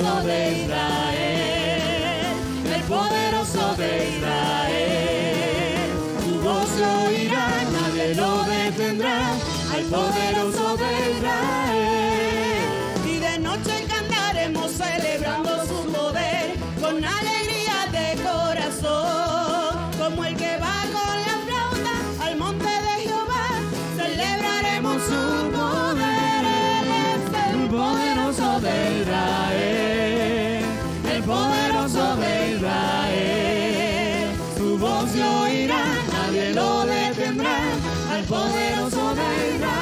poderoso de Israel, el poderoso de Israel. Su voz se oirá, nadie lo detendrá, al poderoso de Israel. Y de noche cantaremos celebrando su poder, con alegría de corazón, como el que va con la flauta al monte de Jehová, celebraremos su poder. Él es el poderoso de Israel, el poderoso de Israel. Su voz se oirá, nadie lo detendrá, al poderoso de Israel.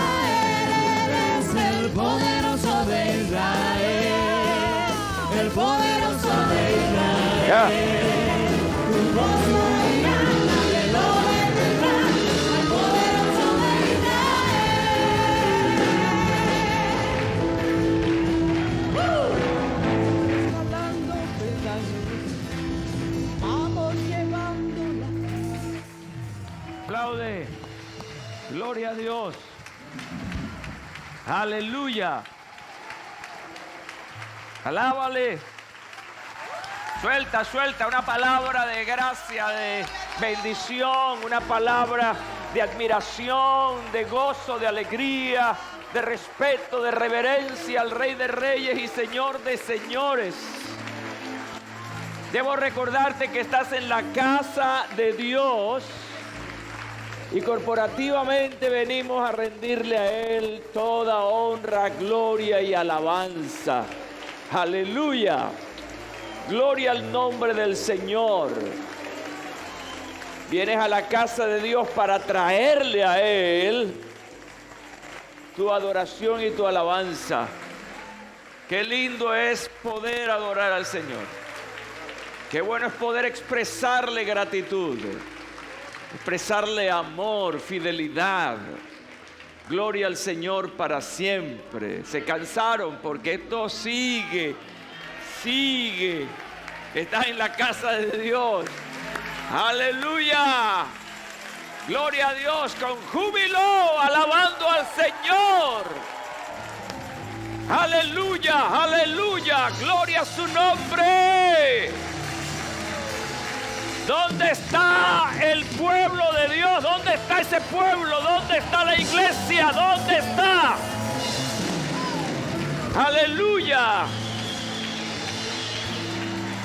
Él es el poderoso de Israel, el poderoso de Israel. Su voz se oirá, nadie lo detendrá, al poderoso de Israel. Hablando pedazos, vamos llevándola. Aplaude. Gloria a Dios. Aleluya. Alábale. Suelta una palabra de gracia, de bendición, una palabra de admiración, de gozo, de alegría, de respeto, de reverencia al Rey de Reyes y Señor de Señores. Debo recordarte que estás en la casa de Dios y corporativamente venimos a rendirle a Él toda honra, gloria y alabanza. Aleluya. Gloria al nombre del Señor. Vienes a la casa de Dios para traerle a Él tu adoración y tu alabanza. Qué lindo es poder adorar al Señor. Qué bueno es poder expresarle gratitud, expresarle amor, fidelidad. Gloria al Señor para siempre. Se cansaron porque esto sigue. Estás en la casa de Dios. Aleluya. Gloria a Dios con júbilo, alabando al Señor. Aleluya, aleluya. Gloria a su nombre. ¿Dónde está el pueblo de Dios? ¿Dónde está ese pueblo? ¿Dónde está la iglesia? ¿Dónde está? Aleluya.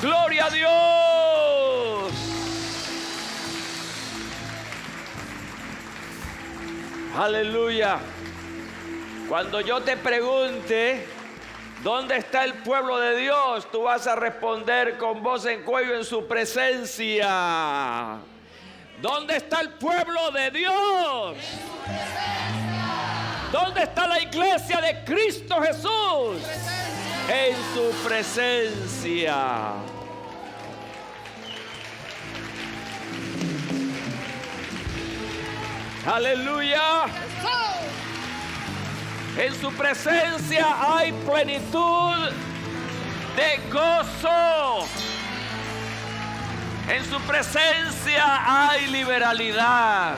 Gloria a Dios. Aleluya. Cuando yo te pregunte ¿dónde está el pueblo de Dios? Tú vas a responder con voz en cuello en su presencia. ¿Dónde está el pueblo de Dios? ¿Dónde está la iglesia de Cristo Jesús? En su presencia. Aleluya. En su presencia hay plenitud de gozo. En su presencia hay liberalidad.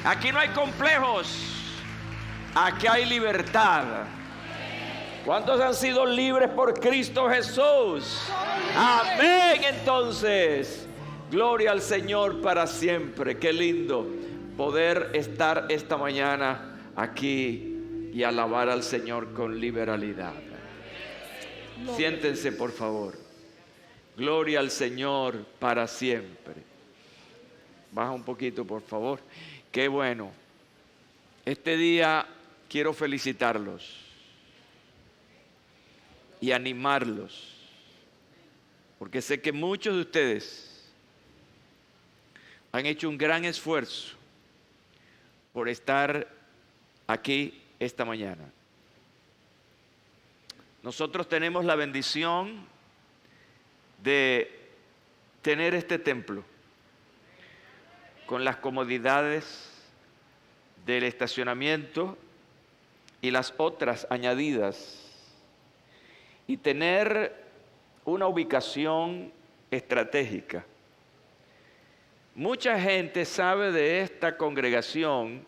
Aquí no hay complejos. Aquí hay libertad. ¿Cuántos han sido libres por Cristo Jesús? Amén. Entonces, gloria al Señor para siempre. Qué lindo poder estar esta mañana aquí y alabar al Señor con liberalidad. Siéntense, por favor. Gloria al Señor para siempre. Baja un poquito, por favor. Qué bueno. Este día quiero felicitarlos y animarlos, porque sé que muchos de ustedes han hecho un gran esfuerzo por estar aquí esta mañana. Nosotros tenemos la bendición de tener este templo con las comodidades del estacionamiento y las otras añadidas, y tener una ubicación estratégica. Mucha gente sabe de esta congregación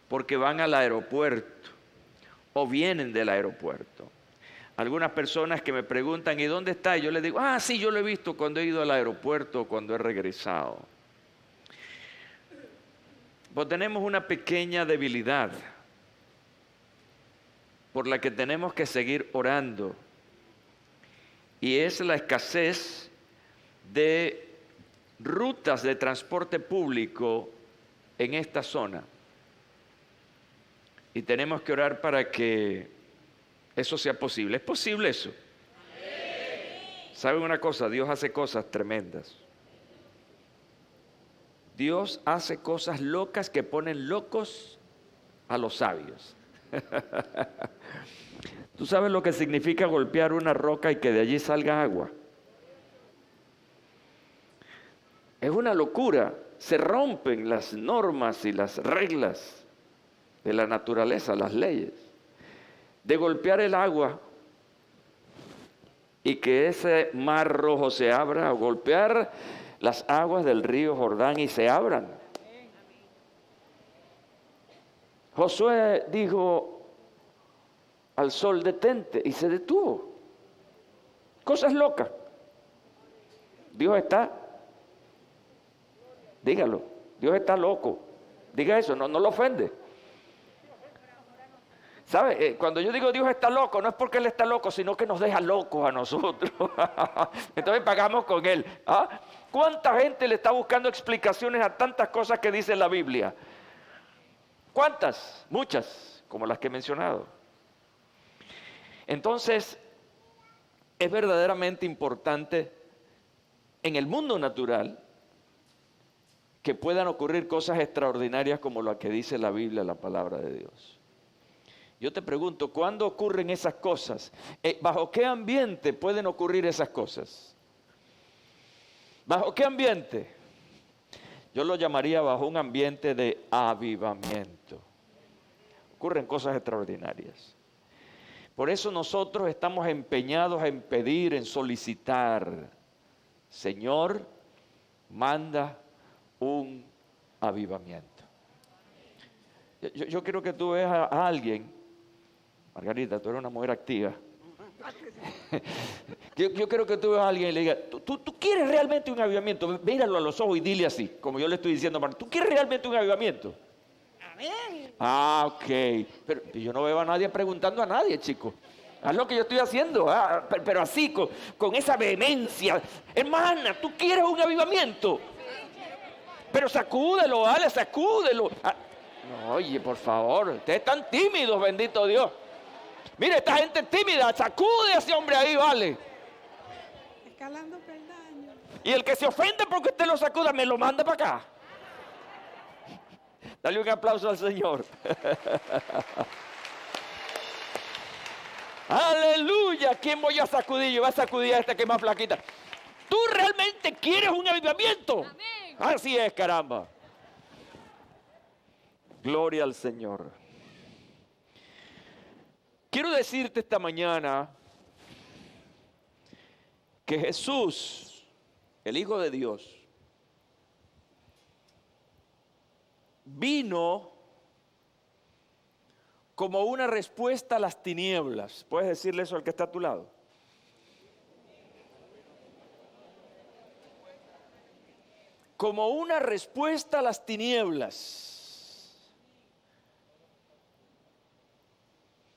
porque van al aeropuerto o vienen del aeropuerto. Algunas personas que me preguntan, ¿y dónde está? Y yo les digo, sí, yo lo he visto cuando he ido al aeropuerto, cuando he regresado. Pues tenemos una pequeña debilidad por la que tenemos que seguir orando. Y es la escasez de rutas de transporte público en esta zona. Y tenemos que orar para que eso sea posible. ¿Es posible eso? ¿Saben una cosa? Dios hace cosas tremendas. Dios hace cosas locas que ponen locos a los sabios. ¿Tú sabes lo que significa golpear una roca y que de allí salga agua? Es una locura. Se rompen las normas y las reglas de la naturaleza, las leyes. De golpear el agua y que ese mar rojo se abra, o golpear las aguas del río Jordán y se abran. Josué dijo al sol, detente, y se detuvo. Cosas locas. Dios está, dígalo, Dios está loco. Diga eso, no lo ofende. ¿Sabe? Cuando yo digo Dios está loco, no es porque Él está loco, sino que nos deja locos a nosotros. Entonces pagamos con Él. ¿Cuánta gente le está buscando explicaciones a tantas cosas que dice la Biblia? ¿Cuántas? Muchas, como las que he mencionado. Entonces, es verdaderamente importante en el mundo natural que puedan ocurrir cosas extraordinarias como lo que dice la Biblia, la palabra de Dios. Yo te pregunto, ¿cuándo ocurren esas cosas? ¿Bajo qué ambiente pueden ocurrir esas cosas? ¿Bajo qué ambiente? Yo lo llamaría bajo un ambiente de avivamiento. Ocurren cosas extraordinarias. Por eso nosotros estamos empeñados en pedir, en solicitar, Señor, manda un avivamiento. Yo quiero que tú veas a alguien, Margarita, tú eres una mujer activa. Yo quiero que tú veas a alguien y le digas, ¿tú quieres realmente un avivamiento? Míralo a los ojos y dile así, como yo le estoy diciendo a Margarita, ¿tú quieres realmente un avivamiento? Amén. Ok. Pero yo no veo a nadie preguntando a nadie, chicos. Haz lo que yo estoy haciendo, pero así, con esa vehemencia. Hermana, ¿tú quieres un avivamiento? Pero sacúdelo, vale, sacúdelo. No, oye, por favor, ustedes están tímidos, bendito Dios. Mire, esta gente tímida, sacude a ese hombre ahí, vale. Escalando peldaños. Y el que se ofende porque usted lo sacuda, me lo manda para acá. Dale un aplauso al Señor. Aleluya. ¿Quién voy a sacudir? Yo voy a sacudir a esta que es más flaquita. ¿Tú realmente quieres un avivamiento? Amén. Así es, caramba. Gloria al Señor. Quiero decirte esta mañana que Jesús, el Hijo de Dios, vino como una respuesta a las tinieblas. ¿Puedes decirle eso al que está a tu lado? Como una respuesta a las tinieblas.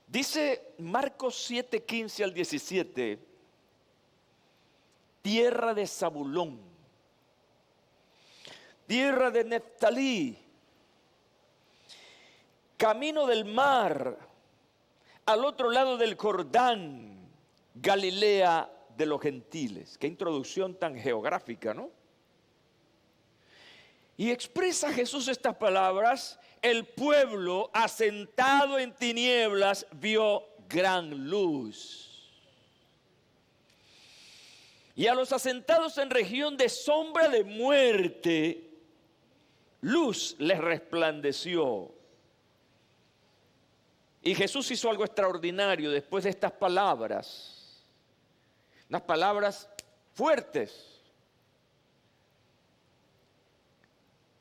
Dice Marcos 7, 15 al 17, tierra de Zabulón, tierra de Neftalí, camino del mar, al otro lado del Jordán, Galilea de los gentiles. Qué introducción tan geográfica, ¿no? Y expresa Jesús estas palabras: el pueblo asentado en tinieblas vio gran luz. Y a los asentados en región de sombra de muerte, luz les resplandeció. Y Jesús hizo algo extraordinario después de estas palabras. Unas palabras fuertes.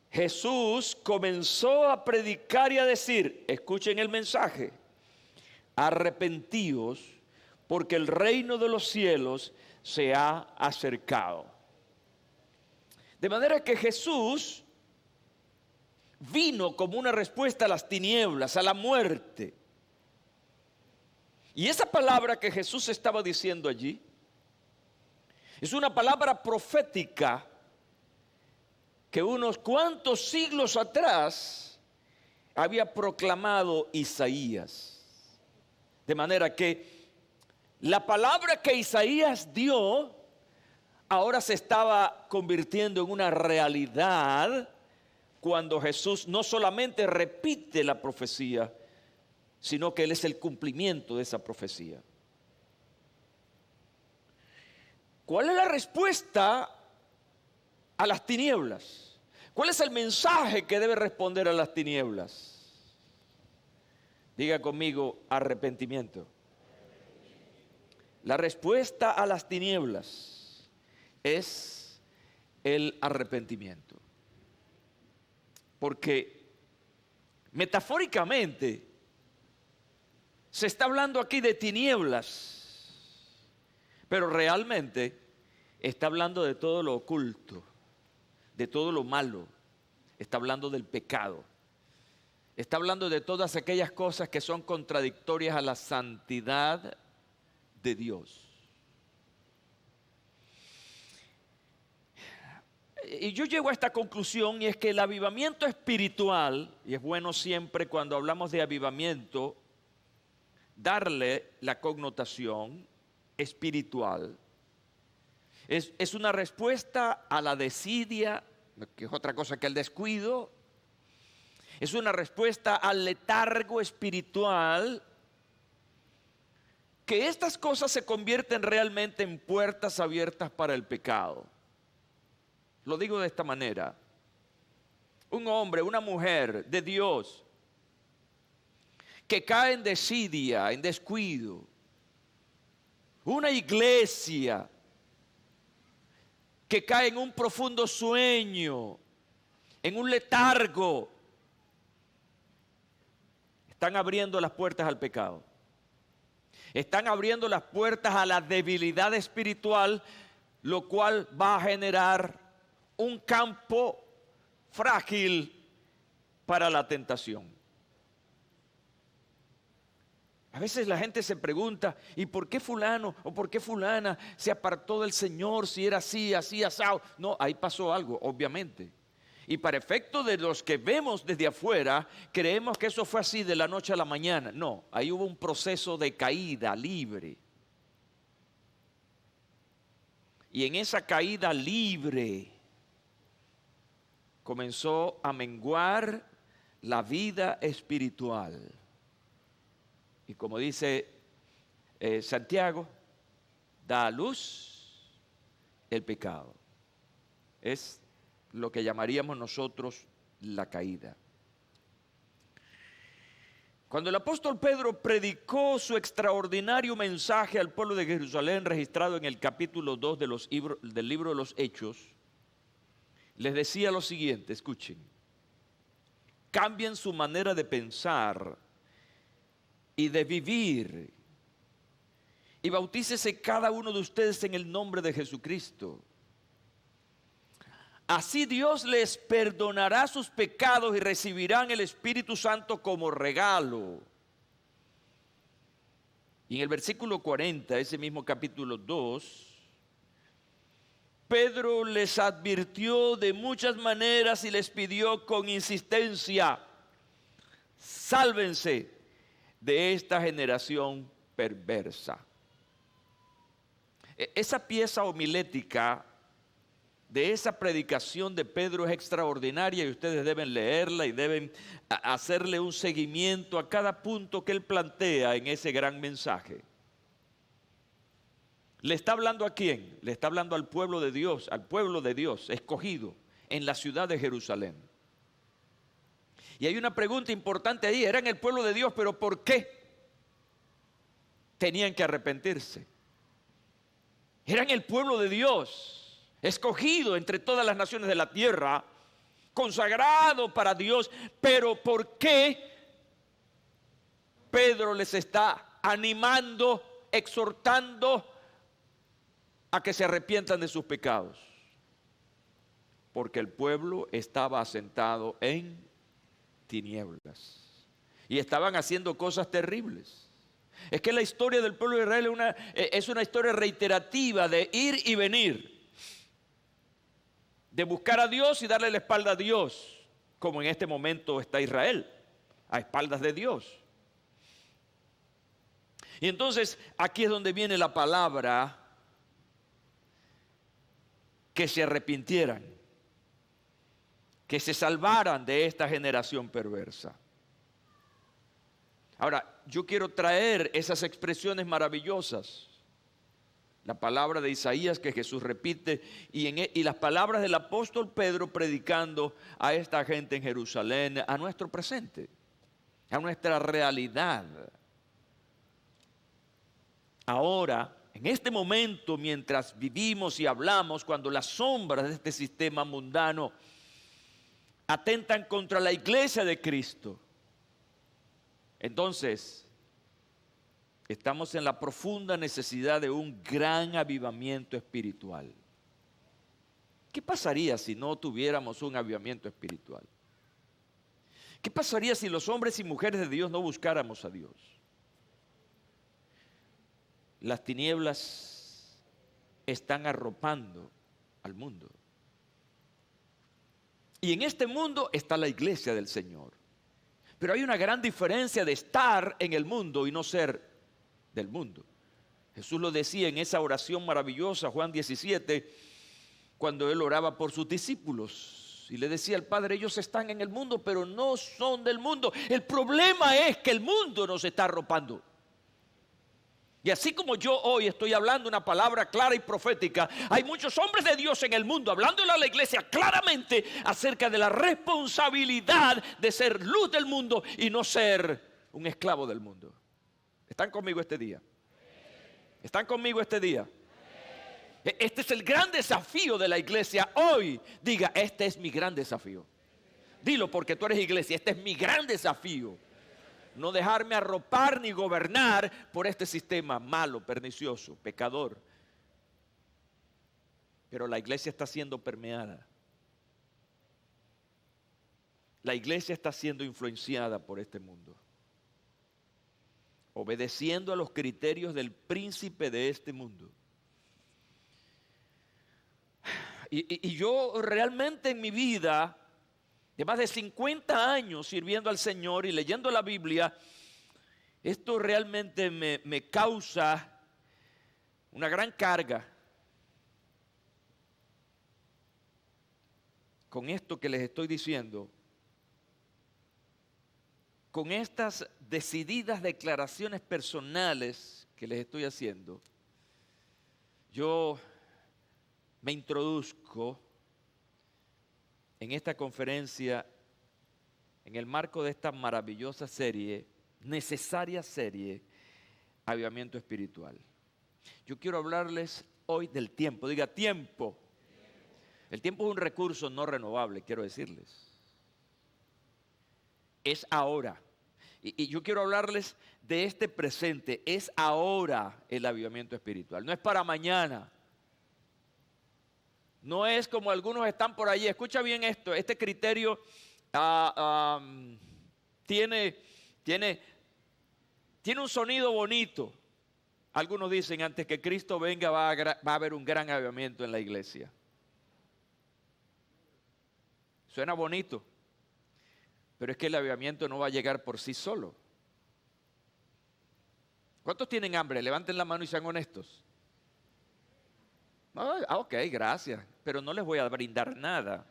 Jesús comenzó a predicar y a decir, escuchen el mensaje: arrepentíos, porque el reino de los cielos se ha acercado. De manera que Jesús vino como una respuesta a las tinieblas, a la muerte. Y esa palabra que Jesús estaba diciendo allí es una palabra profética que unos cuantos siglos atrás había proclamado Isaías. De manera que la palabra que Isaías dio ahora se estaba convirtiendo en una realidad cuando Jesús no solamente repite la profecía, sino que Él es el cumplimiento de esa profecía. ¿Cuál es la respuesta a las tinieblas? ¿Cuál es el mensaje que debe responder a las tinieblas? Diga conmigo, arrepentimiento. La respuesta a las tinieblas es el arrepentimiento. Porque metafóricamente se está hablando aquí de tinieblas, pero realmente está hablando de todo lo oculto, de todo lo malo. Está hablando del pecado. Está hablando de todas aquellas cosas que son contradictorias a la santidad de Dios. Y yo llego a esta conclusión, y es que el avivamiento espiritual, y es bueno siempre cuando hablamos de avivamiento, darle la connotación espiritual. Es una respuesta a la desidia, que es otra cosa que el descuido. Es una respuesta al letargo espiritual, que estas cosas se convierten realmente en puertas abiertas para el pecado. Lo digo de esta manera: un hombre, una mujer de Dios que cae en desidia, en descuido, una iglesia que cae en un profundo sueño, en un letargo, están abriendo las puertas al pecado. Están abriendo las puertas a la debilidad espiritual, lo cual va a generar un campo frágil para la tentación. A veces la gente se pregunta, ¿y por qué fulano o por qué fulana se apartó del Señor si era así, así, asado? No, ahí pasó algo, obviamente. Y para efecto de los que vemos desde afuera, creemos que eso fue así de la noche a la mañana. No, ahí hubo un proceso de caída libre. Y en esa caída libre comenzó a menguar la vida espiritual. Y como dice Santiago, da a luz el pecado. Es lo que llamaríamos nosotros la caída. Cuando el apóstol Pedro predicó su extraordinario mensaje al pueblo de Jerusalén, registrado en el capítulo 2 del libro de los Hechos, les decía lo siguiente, escuchen: cambien su manera de pensar y de vivir, y bautícese cada uno de ustedes en el nombre de Jesucristo. Así Dios les perdonará sus pecados y recibirán el Espíritu Santo como regalo. Y en el versículo 40, ese mismo capítulo 2, Pedro les advirtió de muchas maneras y les pidió con insistencia: sálvense de esta generación perversa. Esa pieza homilética de esa predicación de Pedro es extraordinaria, y ustedes deben leerla y deben hacerle un seguimiento a cada punto que él plantea en ese gran mensaje. ¿Le está hablando a quién? Le está hablando al pueblo de Dios escogido en la ciudad de Jerusalén. Y hay una pregunta importante ahí: eran el pueblo de Dios, pero ¿por qué tenían que arrepentirse? Eran el pueblo de Dios, escogido entre todas las naciones de la tierra, consagrado para Dios, pero ¿por qué Pedro les está animando exhortando a que se arrepientan de sus pecados. Porque el pueblo estaba asentado en tinieblas. Y estaban haciendo cosas terribles. Es que la historia del pueblo de Israel es una historia reiterativa de ir y venir. De buscar a Dios y darle la espalda a Dios. Como en este momento está Israel, a espaldas de Dios. Y entonces aquí es donde viene la palabra que se arrepintieran, que se salvaran de esta generación perversa. Ahora, yo quiero traer esas expresiones maravillosas. La palabra de Isaías que Jesús repite y las palabras del apóstol Pedro predicando a esta gente en Jerusalén, a nuestro presente, a nuestra realidad. Ahora, en este momento, mientras vivimos y hablamos, cuando las sombras de este sistema mundano atentan contra la iglesia de Cristo, entonces estamos en la profunda necesidad de un gran avivamiento espiritual. ¿Qué pasaría si no tuviéramos un avivamiento espiritual? ¿Qué pasaría si los hombres y mujeres de Dios no buscáramos a Dios? Las tinieblas están arropando al mundo. Y en este mundo está la iglesia del Señor. Pero hay una gran diferencia de estar en el mundo y no ser del mundo. Jesús lo decía en esa oración maravillosa, Juan 17, cuando Él oraba por sus discípulos. Y le decía al Padre, ellos están en el mundo, pero no son del mundo. El problema es que el mundo nos está arropando. Y así como yo hoy estoy hablando una palabra clara y profética, hay muchos hombres de Dios en el mundo hablándole a la iglesia claramente acerca de la responsabilidad de ser luz del mundo y no ser un esclavo del mundo. ¿Están conmigo este día? ¿Están conmigo este día? Este es el gran desafío de la iglesia hoy. Diga, este es mi gran desafío. Dilo porque tú eres iglesia, este es mi gran desafío. No dejarme arropar ni gobernar por este sistema malo, pernicioso, pecador. Pero la iglesia está siendo permeada. La iglesia está siendo influenciada por este mundo. Obedeciendo a los criterios del príncipe de este mundo. Y yo realmente en mi vida, de más de 50 años sirviendo al Señor y leyendo la Biblia, esto realmente me causa una gran carga. Con esto que les estoy diciendo, con estas decididas declaraciones personales que les estoy haciendo, yo me introduzco en esta conferencia, en el marco de esta maravillosa serie, necesaria serie, Avivamiento Espiritual. Yo quiero hablarles hoy del tiempo. Diga, tiempo. El tiempo es un recurso no renovable, quiero decirles. Es ahora. Y yo quiero hablarles de este presente. Es ahora el avivamiento espiritual. No es para mañana. No es como algunos están por allí. Escucha bien esto. Este criterio tiene un sonido bonito. Algunos dicen, antes que Cristo venga va a haber un gran avivamiento en la iglesia. Suena bonito. Pero es que el avivamiento no va a llegar por sí solo. ¿Cuántos tienen hambre? Levanten la mano y sean honestos. Ok, gracias. Pero no les voy a brindar nada.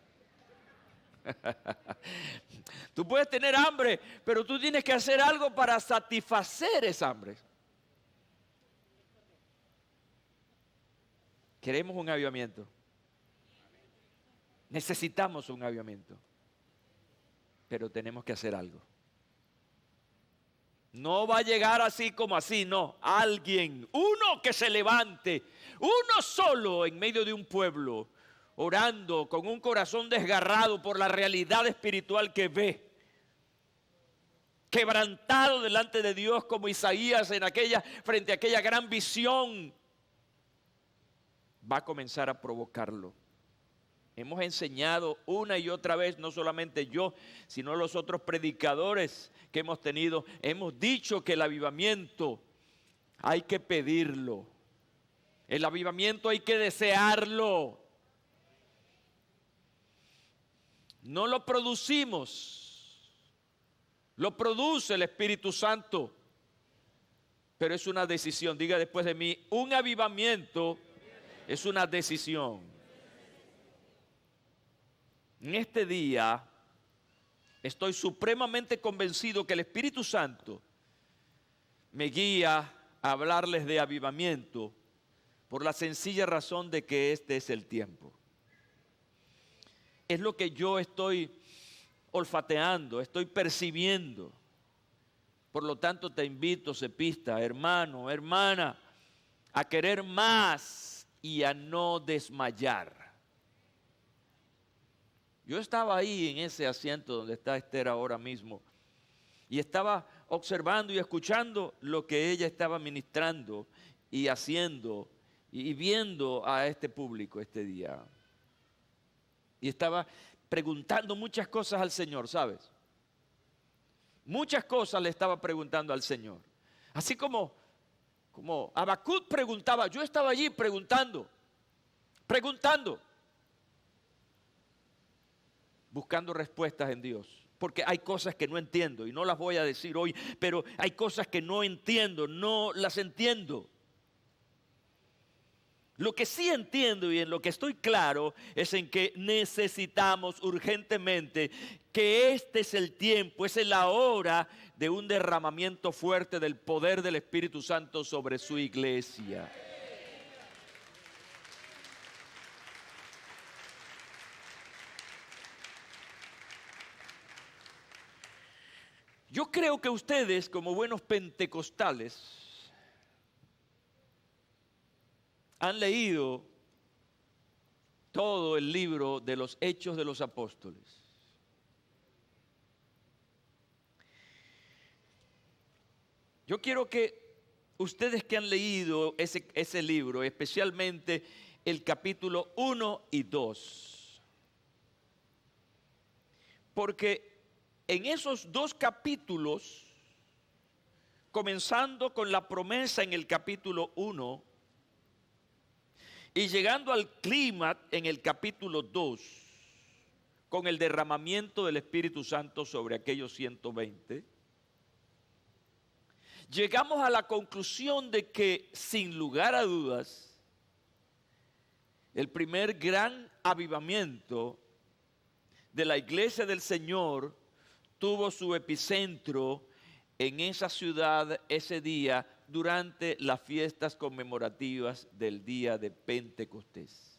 Tú puedes tener hambre, pero tú tienes que hacer algo para satisfacer esa hambre. Queremos un avivamiento. Necesitamos un avivamiento. Pero tenemos que hacer algo. No va a llegar así como así, no. Alguien, uno que se levante, uno solo en medio de un pueblo, orando con un corazón desgarrado por la realidad espiritual que ve quebrantado delante de Dios como Isaías frente a aquella gran visión, va a comenzar a provocarlo. Hemos enseñado una y otra vez, no solamente yo, sino los otros predicadores que hemos tenido, hemos dicho que el avivamiento hay que pedirlo. El avivamiento hay que desearlo. No lo producimos, lo produce el Espíritu Santo, pero es una decisión. Diga después de mí, un avivamiento es una decisión. En este día estoy supremamente convencido que el Espíritu Santo me guía a hablarles de avivamiento por la sencilla razón de que este es el tiempo. Es lo que yo estoy olfateando, estoy percibiendo. Por lo tanto te invito, cepista, hermano, hermana, a querer más y a no desmayar. Yo estaba ahí en ese asiento donde está Esther ahora mismo y estaba observando y escuchando lo que ella estaba ministrando y haciendo y viendo a este público este día. Y estaba preguntando muchas cosas al Señor, ¿sabes? Muchas cosas le estaba preguntando al Señor. Así como Habacuc preguntaba, yo estaba allí preguntando, buscando respuestas en Dios. Porque hay cosas que no entiendo y no las voy a decir hoy, pero hay cosas que no entiendo, no las entiendo. Lo que sí entiendo y en lo que estoy claro es en que necesitamos urgentemente que este es el tiempo, es la hora de un derramamiento fuerte del poder del Espíritu Santo sobre su iglesia. Yo creo que ustedes, como buenos pentecostales, han leído todo el libro de los Hechos de los Apóstoles. Yo quiero que ustedes que han leído ese libro, especialmente el capítulo 1 y 2, porque en esos dos capítulos, comenzando con la promesa en el capítulo 1, y llegando al clímax en el capítulo 2, con el derramamiento del Espíritu Santo sobre aquellos 120, llegamos a la conclusión de que, sin lugar a dudas, el primer gran avivamiento de la iglesia del Señor tuvo su epicentro en esa ciudad ese día durante las fiestas conmemorativas del día de Pentecostés.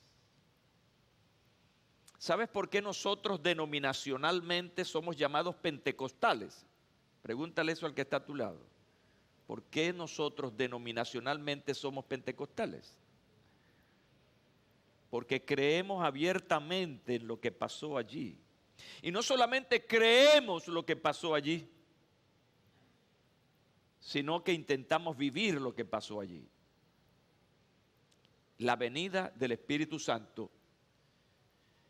¿Sabes por qué nosotros denominacionalmente somos llamados pentecostales? Pregúntale eso al que está a tu lado. ¿Por qué nosotros denominacionalmente somos pentecostales? Porque creemos abiertamente en lo que pasó allí. Y no solamente creemos lo que pasó allí, sino que intentamos vivir lo que pasó allí. La venida del Espíritu Santo,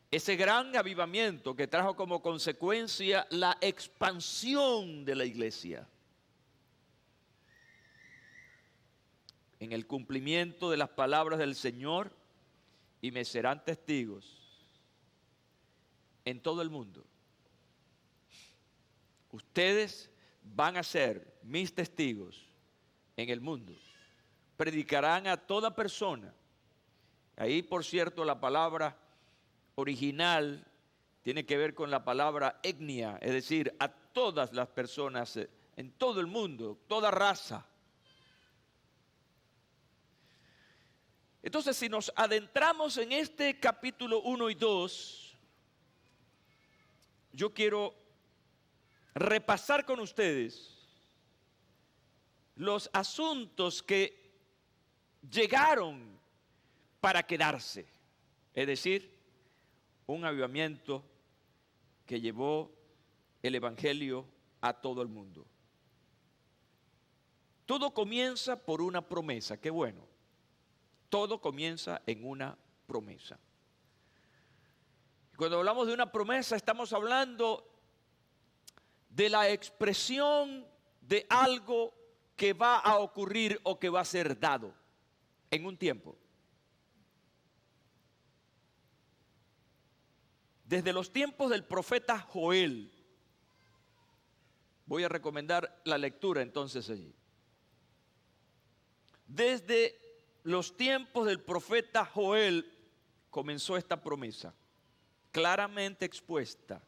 ese gran avivamiento que trajo como consecuencia la expansión de la iglesia, en el cumplimiento de las palabras del Señor, y me serán testigos en todo el mundo. Ustedes van a ser mis testigos en el mundo. Predicarán a toda persona. Ahí, por cierto, la palabra original tiene que ver con la palabra etnia, es decir, a todas las personas en todo el mundo, toda raza. Entonces, si nos adentramos en este capítulo 1 y 2, yo quiero repasar con ustedes los asuntos que llegaron para quedarse, es decir, un avivamiento que llevó el evangelio a todo el mundo. Todo comienza por una promesa, qué bueno. Todo comienza en una promesa. Cuando hablamos de una promesa, estamos hablando de la expresión de algo que va a ocurrir o que va a ser dado en un tiempo. Desde los tiempos del profeta Joel, voy a recomendar la lectura entonces allí. Desde los tiempos del profeta Joel comenzó esta promesa, claramente expuesta.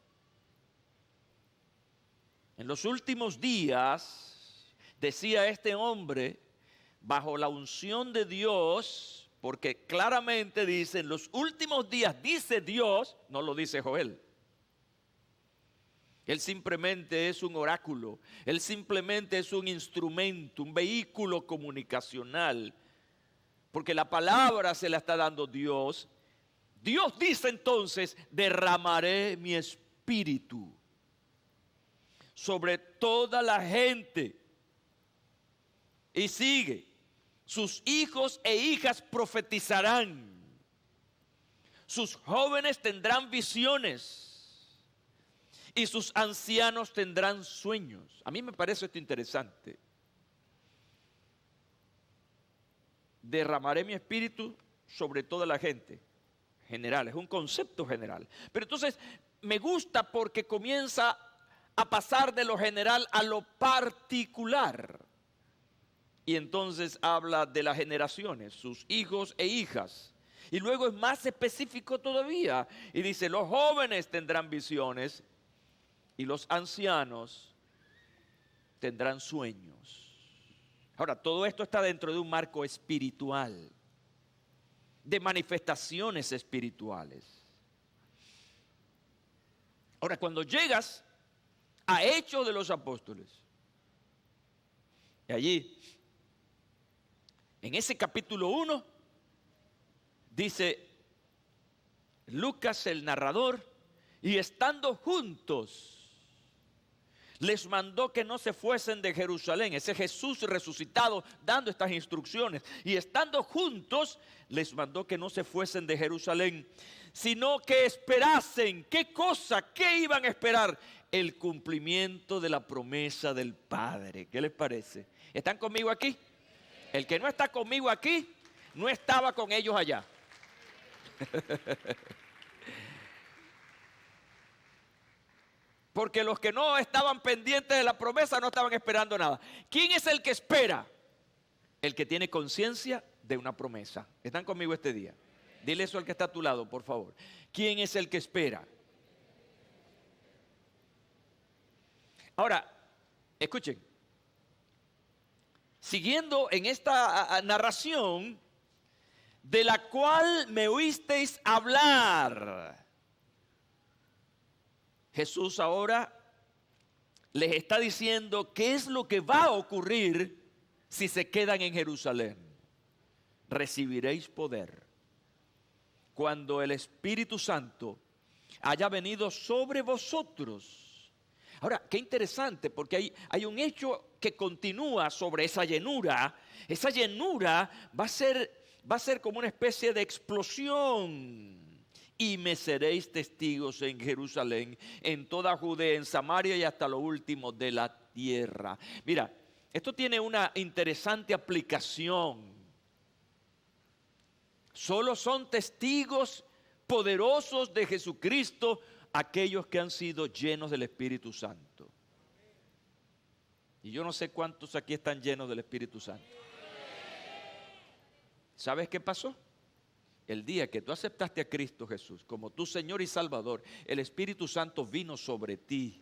En los últimos días, decía este hombre, bajo la unción de Dios, porque claramente dice, en los últimos días, dice Dios, no lo dice Joel. Él simplemente es un oráculo, él simplemente es un instrumento, un vehículo comunicacional, porque la palabra se la está dando Dios. Dios dice entonces, derramaré mi espíritu sobre toda la gente. Y sigue, sus hijos e hijas profetizarán, sus jóvenes tendrán visiones y sus ancianos tendrán sueños. A mí me parece esto interesante. Derramaré mi espíritu sobre toda la gente. General, es un concepto general. Pero entonces me gusta porque comienza a pasar de lo general a lo particular. Y entonces habla de las generaciones, sus hijos e hijas. Y luego es más específico todavía. Y dice, los jóvenes tendrán visiones y los ancianos tendrán sueños. Ahora, todo esto está dentro de un marco espiritual, de manifestaciones espirituales. Ahora, cuando llegas a Hechos de los Apóstoles, y allí, en ese capítulo 1, dice Lucas el narrador, y estando juntos, les mandó que no se fuesen de Jerusalén. Ese Jesús resucitado dando estas instrucciones. Y estando juntos, les mandó que no se fuesen de Jerusalén, sino que esperasen. ¿Qué cosa? ¿Qué iban a esperar? El cumplimiento de la promesa del Padre. ¿Qué les parece? ¿Están conmigo aquí? El que no está conmigo aquí, no estaba con ellos allá. Porque los que no estaban pendientes de la promesa no estaban esperando nada. ¿Quién es el que espera? El que tiene conciencia de una promesa. ¿Están conmigo este día? Dile eso al que está a tu lado, por favor. ¿Quién es el que espera? Ahora, escuchen. Siguiendo en esta narración, de la cual me oísteis hablar. Jesús ahora les está diciendo qué es lo que va a ocurrir si se quedan en Jerusalén. Recibiréis poder cuando el Espíritu Santo haya venido sobre vosotros. Ahora, qué interesante, porque hay un hecho que continúa sobre esa llenura. Esa llenura va a ser como una especie de explosión. Y me seréis testigos en Jerusalén, en toda Judea, en Samaria y hasta lo último de la tierra. Mira, esto tiene una interesante aplicación. Solo son testigos poderosos de Jesucristo aquellos que han sido llenos del Espíritu Santo. Y yo no sé cuántos aquí están llenos del Espíritu Santo. ¿Sabes qué pasó? El día que tú aceptaste a Cristo Jesús como tu Señor y Salvador, el Espíritu Santo vino sobre ti.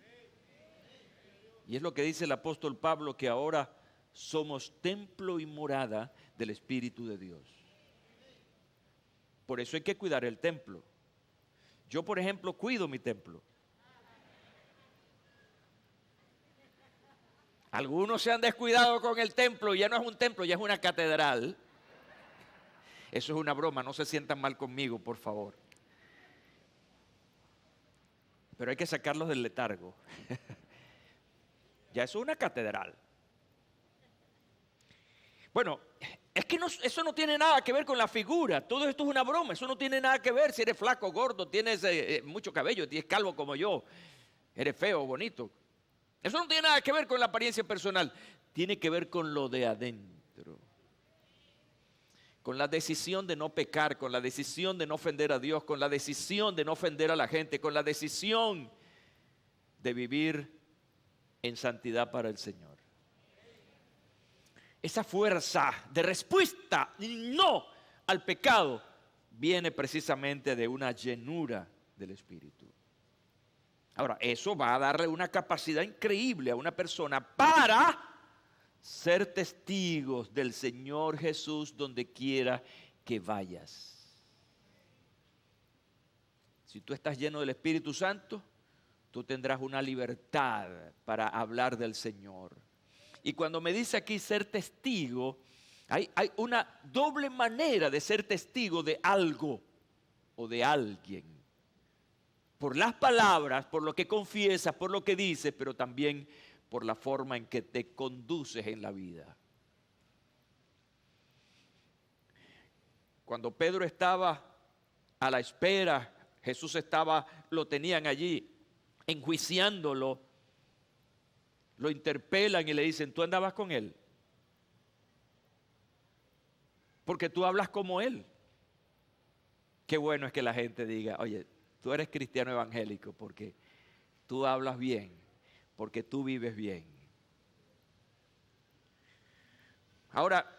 Y es lo que dice el apóstol Pablo, que ahora somos templo y morada del Espíritu de Dios. Por eso hay que cuidar el templo. Yo, por ejemplo, cuido mi templo. Algunos se han descuidado con el templo y ya no es un templo, ya es una catedral. Eso es una broma, no se sientan mal conmigo, por favor. Pero hay que sacarlos del letargo. Ya eso es una catedral. Bueno, es que eso no tiene nada que ver con la figura. Todo esto es una broma. Eso no tiene nada que ver si eres flaco, gordo, tienes mucho cabello, tienes calvo como yo, eres feo, bonito. Eso no tiene nada que ver con la apariencia personal. Tiene que ver con lo de adentro. Con la decisión de no pecar, con la decisión de no ofender a Dios, con la decisión de no ofender a la gente, con la decisión de vivir en santidad para el Señor. Esa fuerza de respuesta no al pecado viene precisamente de una llenura del Espíritu. Ahora, eso va a darle una capacidad increíble a una persona para ser testigos del Señor Jesús donde quiera que vayas. Si tú estás lleno del Espíritu Santo, tú tendrás una libertad para hablar del Señor. Y cuando me dice aquí ser testigo, hay una doble manera de ser testigo de algo o de alguien. Por las palabras, por lo que confiesas, por lo que dices, pero también por la forma en que te conduces en la vida. Cuando Pedro estaba a la espera, Jesús lo tenían allí, enjuiciándolo, lo interpelan y le dicen, ¿tú andabas con él? Porque tú hablas como él. Qué bueno es que la gente diga, oye, tú eres cristiano evangélico porque tú hablas bien, porque tú vives bien. Ahora,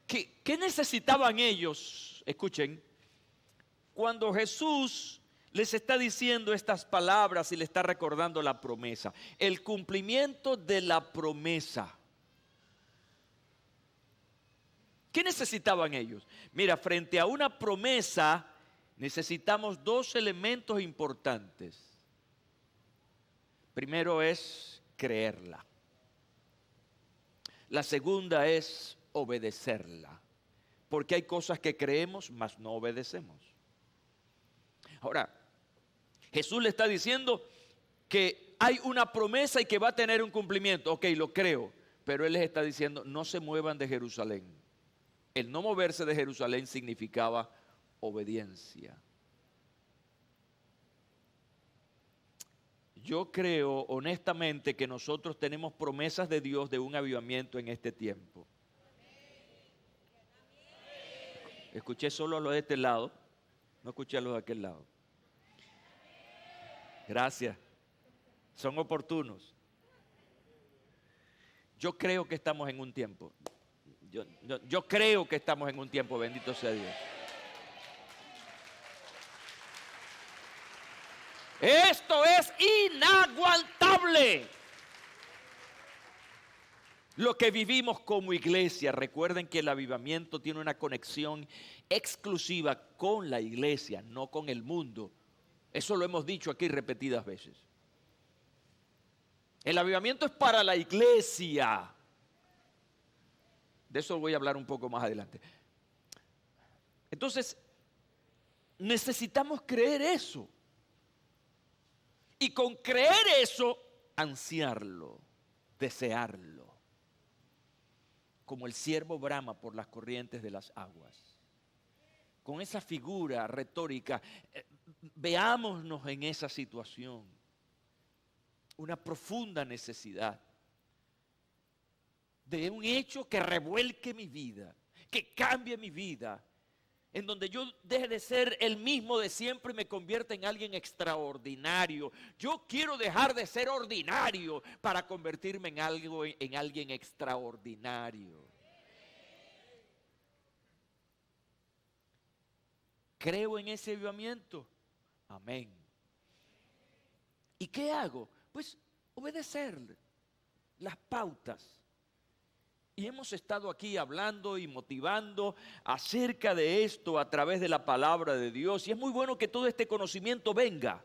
¿qué necesitaban ellos? Escuchen, cuando Jesús les está diciendo estas palabras y le está recordando la promesa, el cumplimiento de la promesa. ¿Qué necesitaban ellos? Mira, frente a una promesa necesitamos dos elementos importantes. Primero es creerla. La segunda es obedecerla. Porque hay cosas que creemos, mas no obedecemos. Ahora, Jesús le está diciendo que hay una promesa y que va a tener un cumplimiento. Ok, lo creo. Pero Él les está diciendo, no se muevan de Jerusalén. El no moverse de Jerusalén significaba obediencia. Yo creo honestamente que nosotros tenemos promesas de Dios de un avivamiento en este tiempo. Escuché solo a los de este lado, no escuché a los de aquel lado. Gracias. Son oportunos. Yo creo que estamos en un tiempo. Yo creo que estamos en un tiempo, bendito sea Dios. Esto es inaguantable. Lo que vivimos como iglesia, recuerden que el avivamiento tiene una conexión exclusiva con la iglesia, no con el mundo. Eso lo hemos dicho aquí repetidas veces. El avivamiento es para la iglesia. De eso voy a hablar un poco más adelante. Entonces, necesitamos creer eso. Y con creer eso, ansiarlo, desearlo. Como el ciervo brama por las corrientes de las aguas. Con esa figura retórica, veámonos en esa situación. Una profunda necesidad de un hecho que revuelque mi vida, que cambie mi vida, en donde yo deje de ser el mismo de siempre y me convierta en alguien extraordinario. Yo quiero dejar de ser ordinario para convertirme en alguien extraordinario. ¿Creo en ese avivamiento? Amén. ¿Y qué hago? Pues obedecerle las pautas. Y hemos estado aquí hablando y motivando acerca de esto a través de la palabra de Dios. Y es muy bueno que todo este conocimiento venga.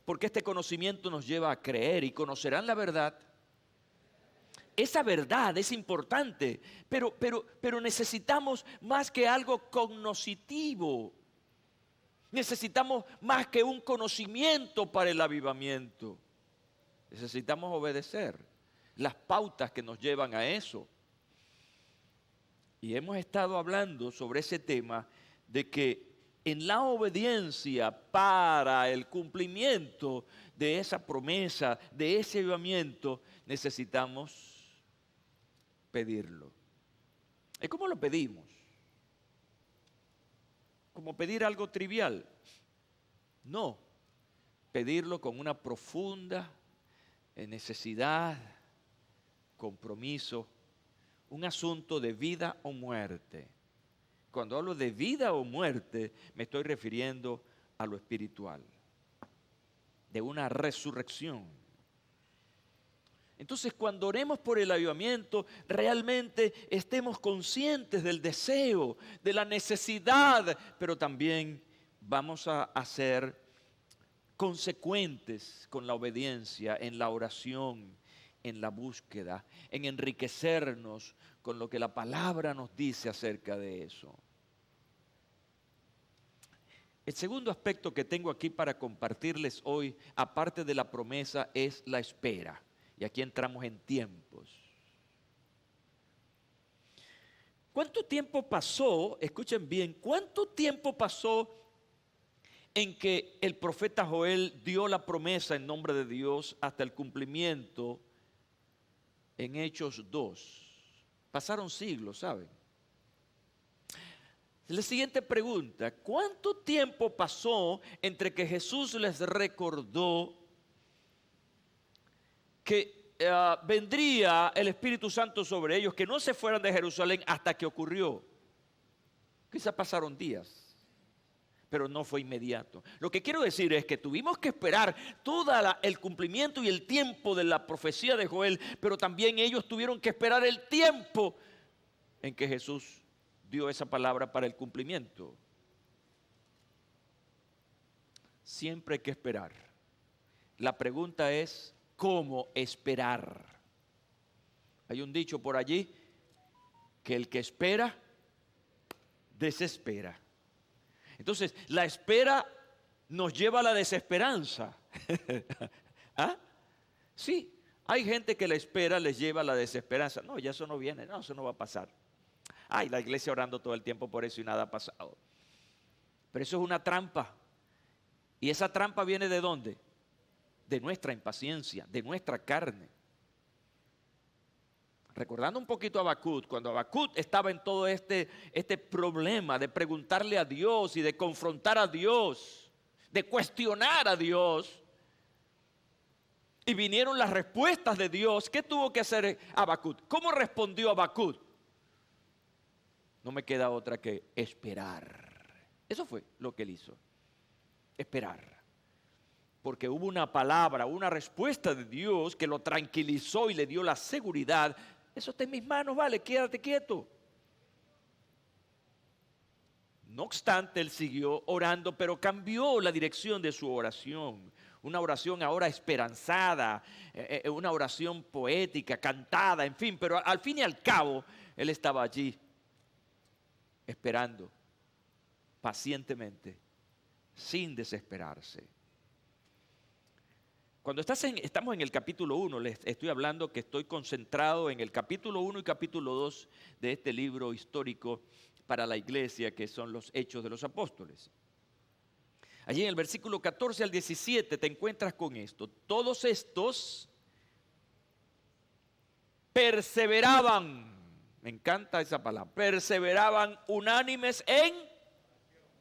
Porque este conocimiento nos lleva a creer y conocerán la verdad. Esa verdad es importante, pero necesitamos más que algo cognoscitivo. Necesitamos más que un conocimiento para el avivamiento. Necesitamos obedecer. las pautas que nos llevan a eso. Y hemos estado hablando sobre ese tema de que en la obediencia para el cumplimiento de esa promesa, de ese avivamiento, necesitamos pedirlo. ¿Y cómo lo pedimos? ¿Como pedir algo trivial? No, pedirlo con una profunda necesidad, compromiso, un asunto de vida o muerte. Cuando hablo de vida o muerte, me estoy refiriendo a lo espiritual, de una resurrección. Entonces, cuando oremos por el avivamiento, realmente estemos conscientes del deseo, de la necesidad, pero también vamos a ser consecuentes con la obediencia en la oración, en la búsqueda, en enriquecernos con lo que la palabra nos dice acerca de eso. El segundo aspecto que tengo aquí para compartirles hoy, aparte de la promesa, es la espera. Y aquí entramos en tiempos. ¿Cuánto tiempo pasó? Escuchen bien, ¿cuánto tiempo pasó en que el profeta Joel dio la promesa en nombre de Dios hasta el cumplimiento en Hechos 2? Pasaron siglos, ¿saben? La siguiente pregunta: ¿cuánto tiempo pasó entre que Jesús les recordó que vendría el Espíritu Santo sobre ellos, que no se fueran de Jerusalén, hasta que ocurrió? Quizás pasaron días, pero no fue inmediato. Lo que quiero decir es que tuvimos que esperar todo el cumplimiento y el tiempo de la profecía de Joel, pero también ellos tuvieron que esperar el tiempo en que Jesús dio esa palabra para el cumplimiento. Siempre hay que esperar. La pregunta es, ¿cómo esperar? Hay un dicho por allí, que el que espera, desespera. Entonces, la espera nos lleva a la desesperanza. ¿Ah? Sí, hay gente que la espera les lleva a la desesperanza. No, ya eso no viene, no, eso no va a pasar. Ay, la iglesia orando todo el tiempo por eso y nada ha pasado. Pero eso es una trampa. ¿Y esa trampa viene de dónde? De nuestra impaciencia, de nuestra carne. Recordando un poquito a Habacuc, cuando Habacuc estaba en todo este problema de preguntarle a Dios y de confrontar a Dios, de cuestionar a Dios, y vinieron las respuestas de Dios, ¿qué tuvo que hacer Habacuc? ¿Cómo respondió Habacuc? No me queda otra que esperar. Eso fue lo que él hizo, esperar. Porque hubo una palabra, una respuesta de Dios que lo tranquilizó y le dio la seguridad. Eso está en mis manos, vale, quédate quieto. No obstante, él siguió orando, pero cambió la dirección de su oración. Una oración ahora esperanzada, una oración poética, cantada, en fin. Pero al fin y al cabo, él estaba allí, esperando, pacientemente, sin desesperarse. Cuando estamos en el capítulo 1, les estoy hablando que estoy concentrado en el capítulo 1 y capítulo 2 de este libro histórico para la iglesia, que son los Hechos de los Apóstoles. Allí en el versículo 14 al 17 te encuentras con esto. Todos estos perseveraban, me encanta esa palabra, perseveraban unánimes en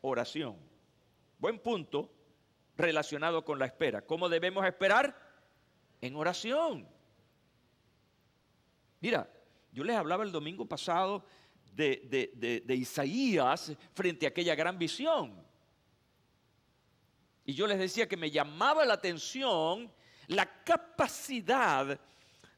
oración. Buen punto relacionado con la espera. ¿Cómo debemos esperar? En oración. Mira, yo les hablaba el domingo pasado de Isaías frente a aquella gran visión. Y yo les decía que me llamaba la atención la capacidad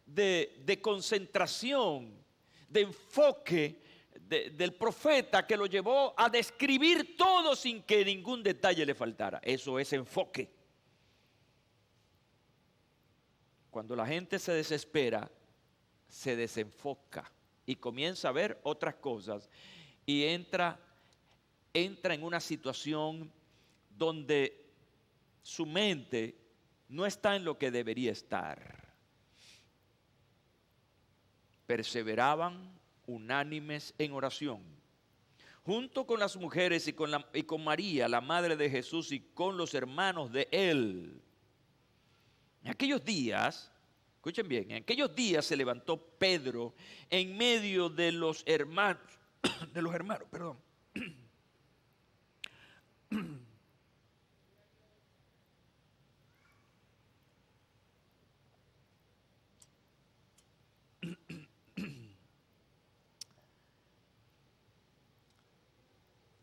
de concentración, de enfoque del profeta, que lo llevó a describir todo sin que ningún detalle le faltara. Eso es enfoque. Cuando la gente se desespera, se desenfoca y comienza a ver otras cosas y entra en una situación donde su mente no está en lo que debería estar. perseveraban unánimes en oración, junto con las mujeres y con María, la madre de Jesús, y con los hermanos de él. En aquellos días, escuchen bien, en aquellos días se levantó Pedro en medio de los hermanos, perdón.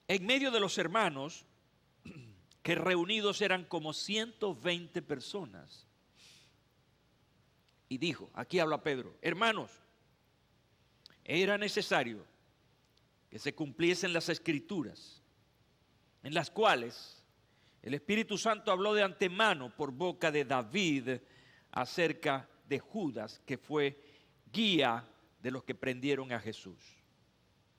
En medio de los hermanos, que reunidos eran como 120 personas. Y dijo, aquí habla Pedro, hermanos, era necesario que se cumpliesen las escrituras, en las cuales el Espíritu Santo habló de antemano por boca de David acerca de Judas, que fue guía de los que prendieron a Jesús.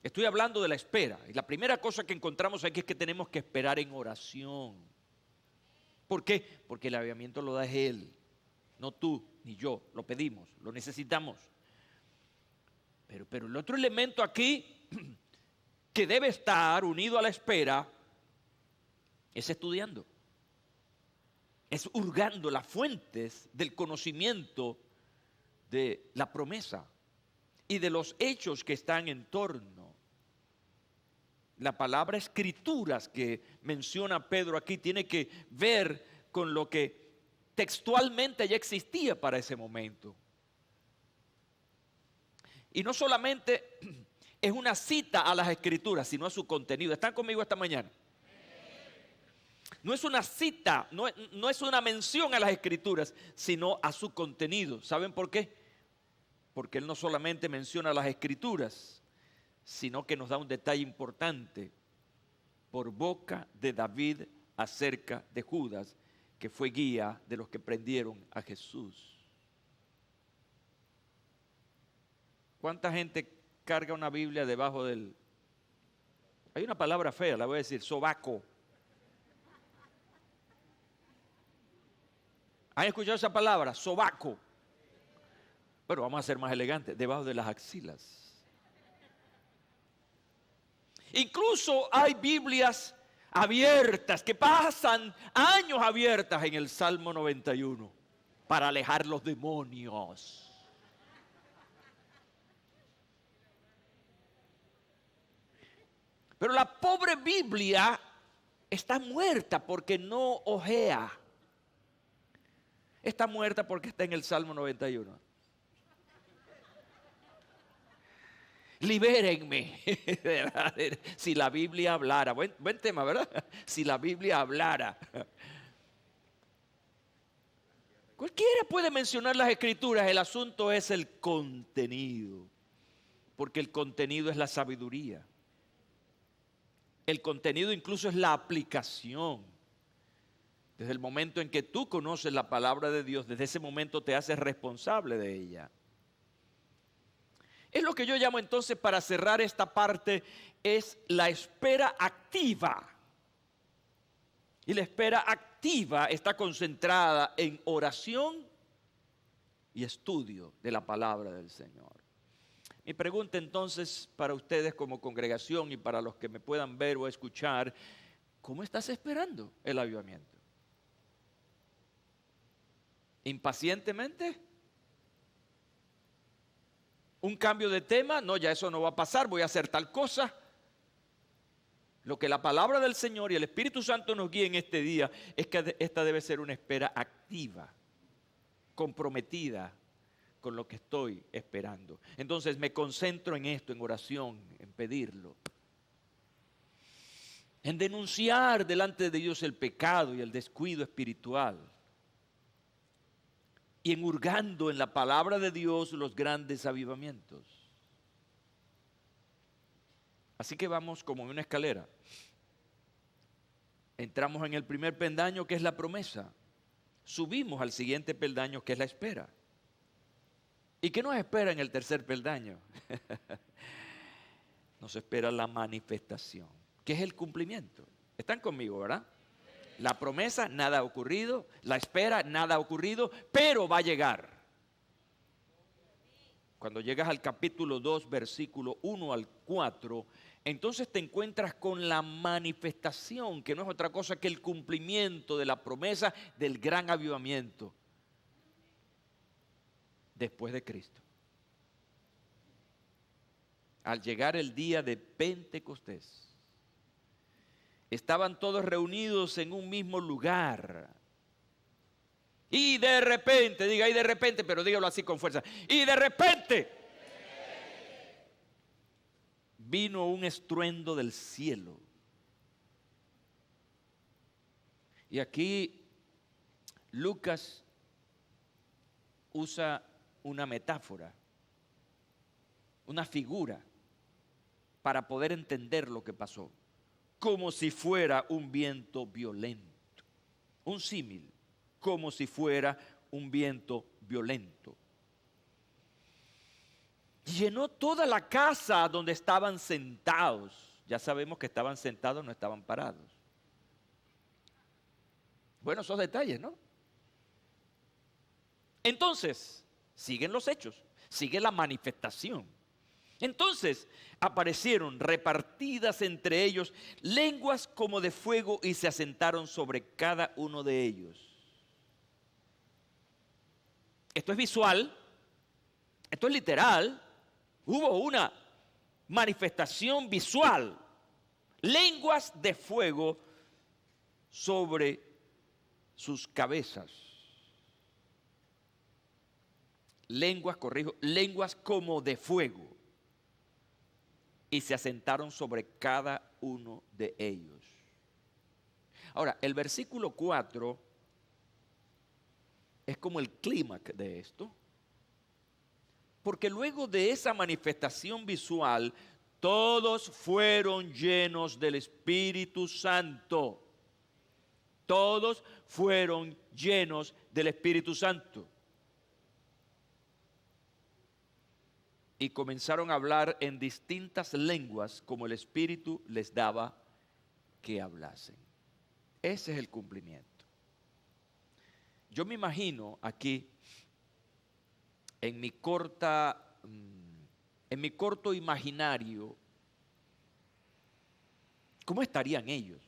Estoy hablando de la espera. Y la primera cosa que encontramos aquí es que tenemos que esperar en oración. ¿Por qué? Porque el avivamiento lo da Él. No tú ni yo. Lo pedimos, lo necesitamos. Pero el otro elemento aquí que debe estar unido a la espera es estudiando. Es hurgando las fuentes del conocimiento de la promesa y de los hechos que están en torno. La palabra escrituras que menciona Pedro aquí tiene que ver con lo que textualmente ya existía para ese momento. Y no solamente es una cita a las escrituras, sino a su contenido. ¿Están conmigo esta mañana? No es una cita, no es una mención a las escrituras, sino a su contenido. ¿Saben por qué? Porque él no solamente menciona las escrituras, sino que nos da un detalle importante por boca de David acerca de Judas, que fue guía de los que prendieron a Jesús. ¿Cuánta gente carga una Biblia debajo del... Hay una palabra fea, la voy a decir, sobaco. ¿Han escuchado esa palabra? Sobaco. Pero vamos a ser más elegantes, debajo de las axilas. Incluso hay Biblias abiertas que pasan años abiertas en el Salmo 91 para alejar los demonios. Pero la pobre Biblia está muerta porque no ojea. Está muerta porque está en el Salmo 91. Libérenme. Si la Biblia hablara. Buen tema, ¿verdad? Si la Biblia hablara. Cualquiera puede mencionar las escrituras. El asunto es el contenido. Porque el contenido es la sabiduría. El contenido incluso es la aplicación. Desde el momento en que tú conoces la palabra de Dios, desde ese momento te haces responsable de ella. Es lo que yo llamo entonces, para cerrar esta parte, es la espera activa. Y la espera activa está concentrada en oración y estudio de la palabra del Señor. Mi pregunta entonces para ustedes como congregación y para los que me puedan ver o escuchar, ¿cómo estás esperando el avivamiento? ¿Impacientemente? ¿Un cambio de tema? No, ya eso no va a pasar, voy a hacer tal cosa. Lo que la palabra del Señor y el Espíritu Santo nos guía en este día es que esta debe ser una espera activa, comprometida con lo que estoy esperando. Entonces me concentro en esto, en oración, en pedirlo, en denunciar delante de Dios el pecado y el descuido espiritual, y en hurgando en la palabra de Dios los grandes avivamientos. Así que vamos como en una escalera. Entramos en el primer peldaño, que es la promesa. Subimos al siguiente peldaño, que es la espera. ¿Y qué nos espera en el tercer peldaño? Nos espera la manifestación, que es el cumplimiento. ¿Están conmigo, verdad? La promesa, nada ha ocurrido. La espera, nada ha ocurrido, pero va a llegar. cuando llegas al capítulo 2, versículo 1 al 4, entonces te encuentras con la manifestación, que no es otra cosa que el cumplimiento de la promesa del gran avivamiento después de Cristo. Al llegar el día de Pentecostés, estaban todos reunidos en un mismo lugar. Y de repente, diga y de repente, pero dígalo así con fuerza. Y de repente vino un estruendo del cielo. Y aquí Lucas usa una metáfora, una figura, para poder entender lo que pasó. Como si fuera un viento violento. Un símil, como si fuera un viento violento. Llenó toda la casa donde estaban sentados. Ya sabemos que estaban sentados, no estaban parados. Bueno, esos detalles, ¿no? Entonces, siguen los hechos, sigue la manifestación. Entonces aparecieron repartidas entre ellos lenguas como de fuego y se asentaron sobre cada uno de ellos. Esto es visual, esto es literal. Hubo una manifestación visual, lenguas de fuego sobre sus cabezas. Lenguas como de fuego. Y se asentaron sobre cada uno de ellos. Ahora, el versículo 4 es como el clímax de esto. Porque luego de esa manifestación visual, todos fueron llenos del Espíritu Santo. Todos fueron llenos del Espíritu Santo. Y comenzaron a hablar en distintas lenguas como el Espíritu les daba que hablasen. Ese es el cumplimiento. Yo me imagino aquí, en mi corto imaginario, ¿cómo estarían ellos?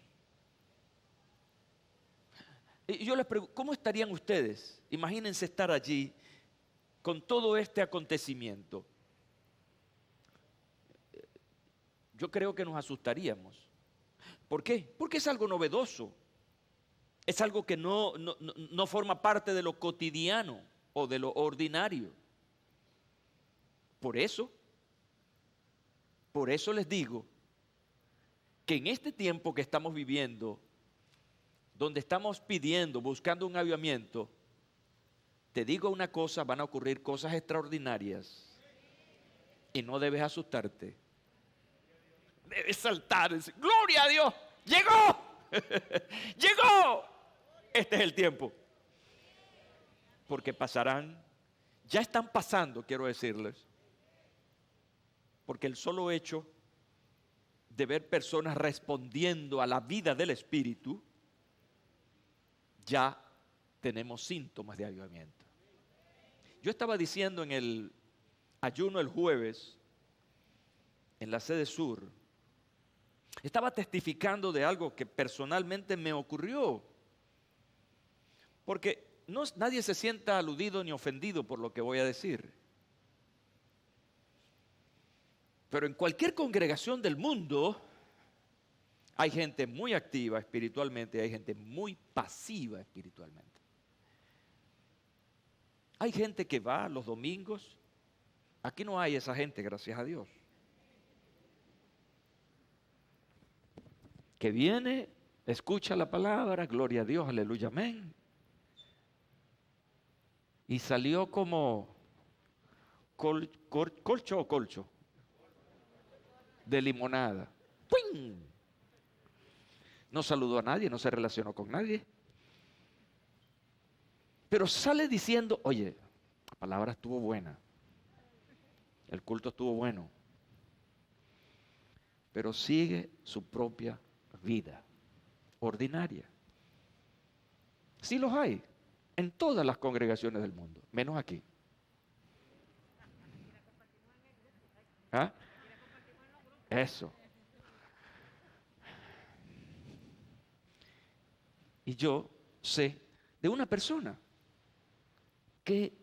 Y yo les pregunto, ¿cómo estarían ustedes? Imagínense estar allí con todo este acontecimiento. Yo creo que nos asustaríamos. ¿Por qué? Porque es algo novedoso. Es algo que no forma parte de lo cotidiano o de lo ordinario. Por eso les digo que en este tiempo que estamos viviendo, donde estamos pidiendo, buscando un avivamiento, te digo una cosa, van a ocurrir cosas extraordinarias y no debes asustarte. Debes saltar y decir, ¡gloria a Dios! ¡Llegó! ¡Llegó! Este es el tiempo. Porque pasarán, ya están pasando, quiero decirles, porque el solo hecho de ver personas respondiendo a la vida del Espíritu, ya tenemos síntomas de avivamiento. Yo estaba diciendo en el ayuno el jueves, en la sede sur, estaba testificando de algo que personalmente me ocurrió. Porque nadie se sienta aludido ni ofendido por lo que voy a decir. Pero en cualquier congregación del mundo hay gente muy activa espiritualmente y hay gente muy pasiva espiritualmente. Hay gente que va los domingos. Aquí no hay esa gente, gracias a Dios. Que viene, escucha la palabra, gloria a Dios, aleluya, amén. Y salió como colcho de limonada. ¡Pum! No saludó a nadie, no se relacionó con nadie. Pero sale diciendo, oye, la palabra estuvo buena. El culto estuvo bueno. Pero sigue su propia vida ordinaria. Sí los hay en todas las congregaciones del mundo, menos aquí. ¿Ah? Eso. Y yo sé de una persona que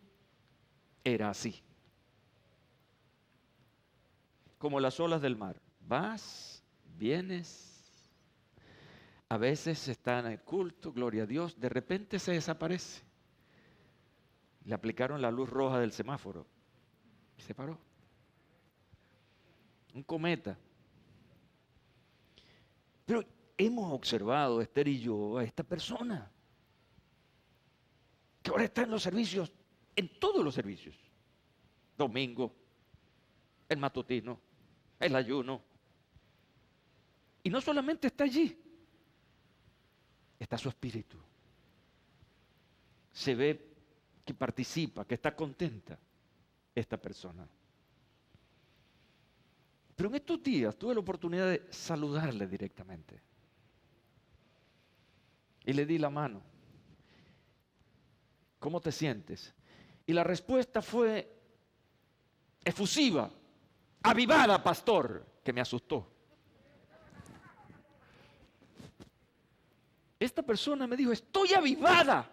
era así, como las olas del mar. Vas, vienes, a veces está en el culto, gloria a Dios, de repente se desaparece. Le aplicaron la luz roja del semáforo y se paró. Un cometa. Pero hemos observado, Esther y yo, a esta persona que ahora está en los servicios, en todos los servicios. Domingo, el matutino, el ayuno. Y no solamente está allí, está su espíritu. Se ve que participa, que está contenta esta persona. Pero en estos días tuve la oportunidad de saludarle directamente. Y le di la mano. ¿Cómo te sientes? Y la respuesta fue efusiva, avivada, pastor, que me asustó. Esta persona me dijo, estoy avivada.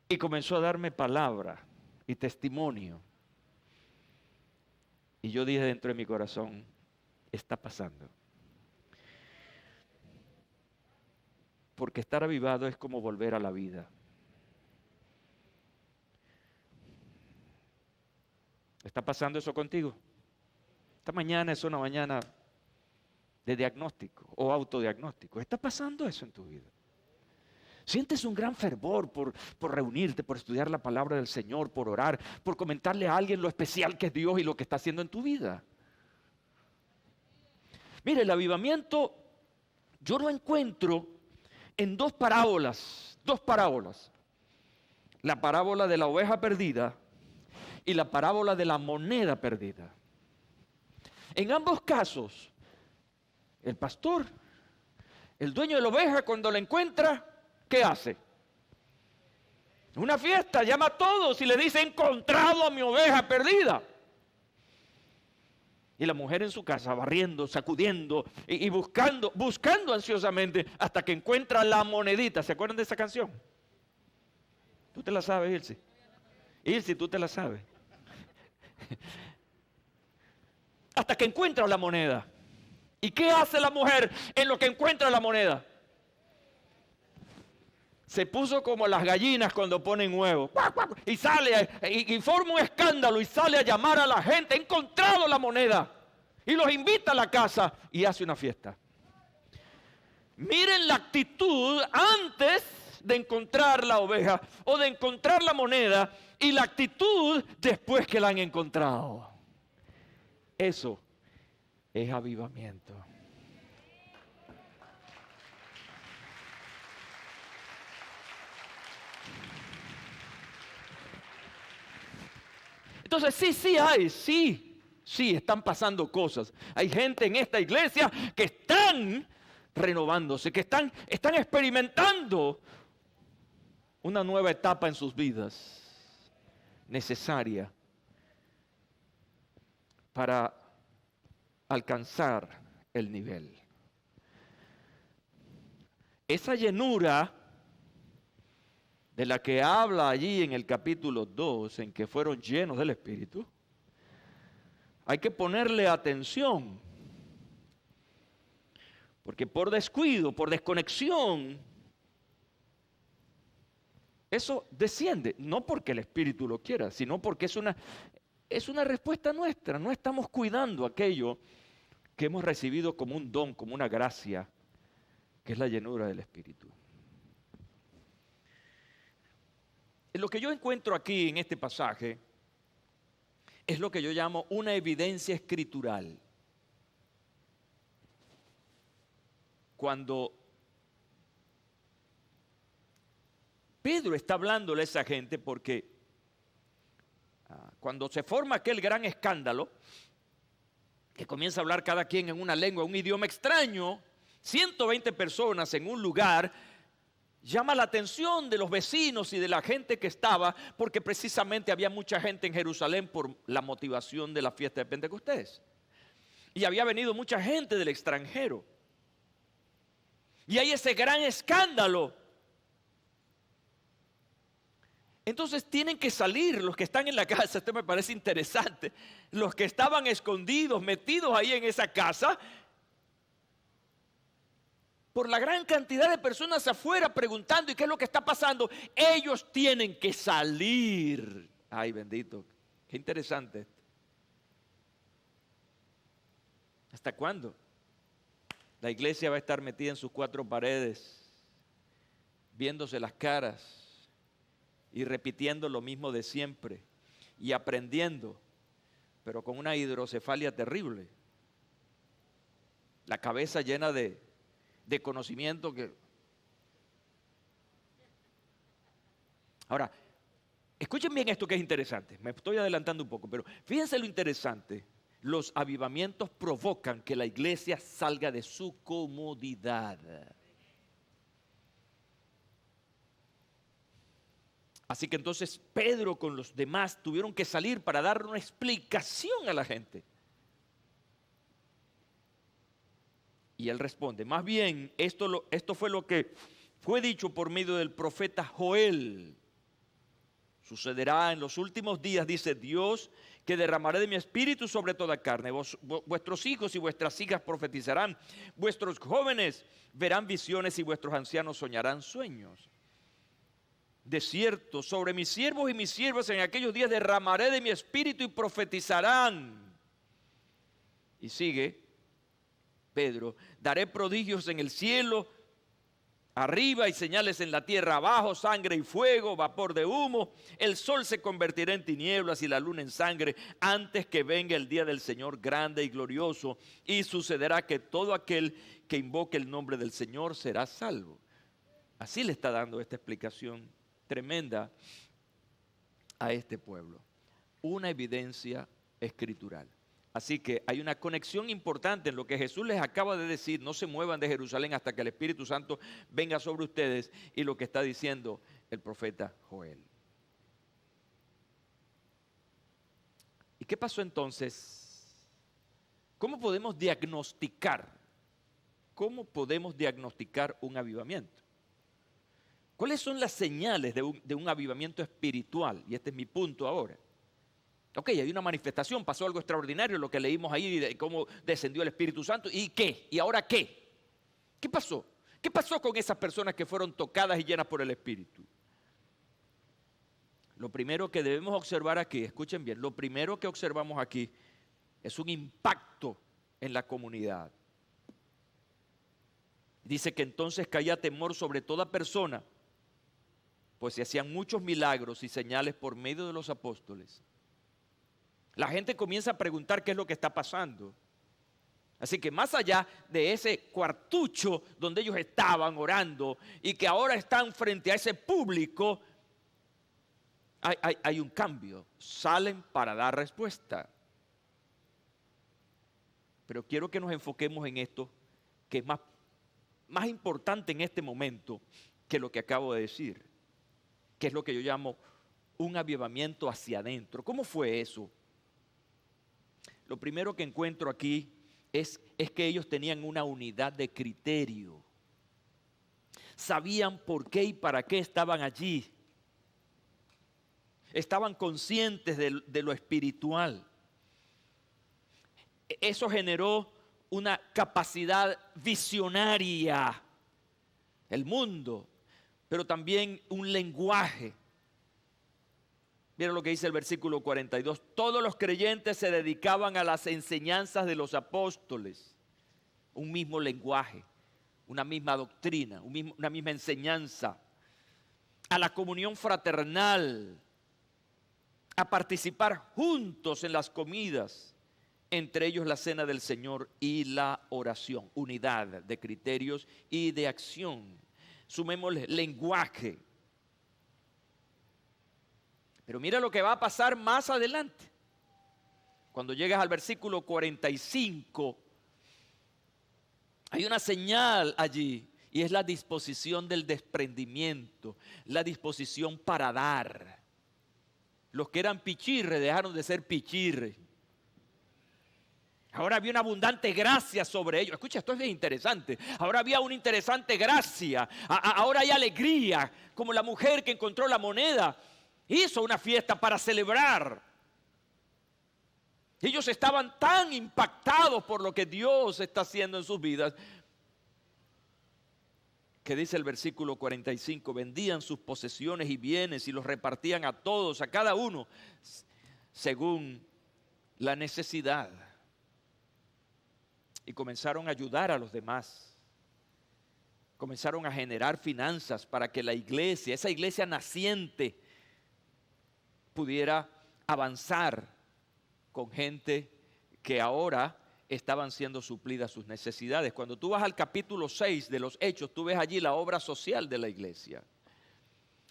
Y comenzó a darme palabra y testimonio. Y yo dije dentro de mi corazón, está pasando. Porque estar avivado es como volver a la vida. ¿Está pasando eso contigo? Esta mañana es una mañana de diagnóstico o autodiagnóstico. ¿Está pasando eso en tu vida? Sientes un gran fervor por reunirte, por estudiar la palabra del Señor, por orar, por comentarle a alguien lo especial que es Dios y lo que está haciendo en tu vida. Mire, el avivamiento yo lo encuentro en dos parábolas. La parábola de la oveja perdida y la parábola de la moneda perdida. En ambos casos, el pastor, el dueño de la oveja, cuando la encuentra, ¿qué hace? Una fiesta, llama a todos y le dice, he encontrado a mi oveja perdida. Y la mujer en su casa, barriendo, sacudiendo y buscando ansiosamente hasta que encuentra la monedita. ¿Se acuerdan de esa canción? ¿Tú te la sabes, Ilse? Ilse, ¿tú te la sabes? Hasta que encuentra la moneda. ¿Y qué hace la mujer en lo que encuentra la moneda? Se puso como las gallinas cuando ponen huevos. Y sale y forma un escándalo y sale a llamar a la gente. He encontrado la moneda. Y los invita a la casa y hace una fiesta. Miren la actitud antes de encontrar la oveja o de encontrar la moneda y la actitud después que la han encontrado. Eso es avivamiento. Entonces sí, están pasando cosas. Hay gente en esta iglesia que están renovándose, que están experimentando una nueva etapa en sus vidas necesaria para alcanzar el nivel. Esa llenura de la que habla allí en el capítulo 2, en que fueron llenos del Espíritu, hay que ponerle atención, porque por descuido, por desconexión, eso desciende, no porque el Espíritu lo quiera, sino porque es una respuesta nuestra. No estamos cuidando aquello que hemos recibido como un don, como una gracia, que es la llenura del Espíritu. Lo que yo encuentro aquí en este pasaje es lo que yo llamo una evidencia escritural. Cuando Pedro está hablándole a esa gente, porque cuando se forma aquel gran escándalo, que comienza a hablar cada quien en una lengua, un idioma extraño, 120 personas en un lugar, llama la atención de los vecinos y de la gente que estaba, porque precisamente había mucha gente en Jerusalén por la motivación de la fiesta de Pentecostés. Y había venido mucha gente del extranjero. Y hay ese gran escándalo. Entonces tienen que salir los que están en la casa. Esto me parece interesante. Los que estaban escondidos, metidos ahí en esa casa, por la gran cantidad de personas afuera preguntando, ¿y qué es lo que está pasando? Ellos tienen que salir. Ay, bendito. Qué interesante. ¿Hasta cuándo? La iglesia va a estar metida en sus cuatro paredes, viéndose las caras y repitiendo lo mismo de siempre y aprendiendo, pero con una hidrocefalia terrible. La cabeza llena de conocimiento que... Ahora, escuchen bien esto que es interesante. Me estoy adelantando un poco, pero fíjense lo interesante. Los avivamientos provocan que la iglesia salga de su comodidad. Así que entonces Pedro con los demás tuvieron que salir para dar una explicación a la gente. Y él responde, más bien esto fue lo que fue dicho por medio del profeta Joel. Sucederá en los últimos días, dice Dios, que derramaré de mi espíritu sobre toda carne. Vuestros hijos y vuestras hijas profetizarán. Vuestros jóvenes verán visiones y vuestros ancianos soñarán sueños. De cierto, sobre mis siervos y mis siervas en aquellos días derramaré de mi espíritu y profetizarán. Y sigue Pedro, daré prodigios en el cielo arriba y señales en la tierra abajo, sangre y fuego, vapor de humo. El sol se convertirá en tinieblas y la luna en sangre antes que venga el día del Señor grande y glorioso. Y sucederá que todo aquel que invoque el nombre del Señor será salvo. Así le está dando esta explicación tremenda a este pueblo. Una evidencia escritural. Así que hay una conexión importante en lo que Jesús les acaba de decir, no se muevan de Jerusalén hasta que el Espíritu Santo venga sobre ustedes, y lo que está diciendo el profeta Joel. ¿Y qué pasó entonces? ¿Cómo podemos diagnosticar? ¿Cómo podemos diagnosticar un avivamiento? ¿Cuáles son las señales de un avivamiento espiritual? Y este es mi punto ahora. Ok, hay una manifestación, pasó algo extraordinario, lo que leímos ahí de cómo descendió el Espíritu Santo. ¿Y qué? ¿Y ahora qué? ¿Qué pasó? ¿Qué pasó con esas personas que fueron tocadas y llenas por el Espíritu? Lo primero que debemos observar aquí, escuchen bien, lo primero que observamos aquí es un impacto en la comunidad. Dice que entonces caía temor sobre toda persona, pues se hacían muchos milagros y señales por medio de los apóstoles. La gente comienza a preguntar qué es lo que está pasando. Así que más allá de ese cuartucho donde ellos estaban orando y que ahora están frente a ese público, hay un cambio. Salen para dar respuesta. Pero quiero que nos enfoquemos en esto, que es más importante en este momento que lo que acabo de decir, que es lo que yo llamo un avivamiento hacia adentro. ¿Cómo fue eso? Lo primero que encuentro aquí es que ellos tenían una unidad de criterio. Sabían por qué y para qué estaban allí. Estaban conscientes de lo espiritual. Eso generó una capacidad visionaria. El mundo, pero también un lenguaje. Miren lo que dice el versículo 42. Todos los creyentes se dedicaban a las enseñanzas de los apóstoles. Un mismo lenguaje, una misma doctrina, una misma enseñanza. A la comunión fraternal, a participar juntos en las comidas, entre ellos la cena del Señor y la oración. Unidad de criterios y de acción. Sumémosle lenguaje. Pero mira lo que va a pasar más adelante. Cuando llegas al versículo 45, hay una señal allí. Y es la disposición del desprendimiento, la disposición para dar. Los que eran pichirres dejaron de ser pichirres. Ahora había una abundante gracia sobre ellos. Escucha, esto es bien interesante. Ahora había una interesante gracia. Ahora hay alegría, como la mujer que encontró la moneda. Hizo una fiesta para celebrar. Ellos estaban tan impactados por lo que Dios está haciendo en sus vidas, que dice el versículo 45, vendían sus posesiones y bienes y los repartían a todos, a cada uno, según la necesidad. Y comenzaron a ayudar a los demás. Comenzaron a generar finanzas para que la iglesia, esa iglesia naciente, pudiera avanzar con gente que ahora estaban siendo suplidas sus necesidades. Cuando tú vas al capítulo 6 de los Hechos, tú ves allí la obra social de la iglesia.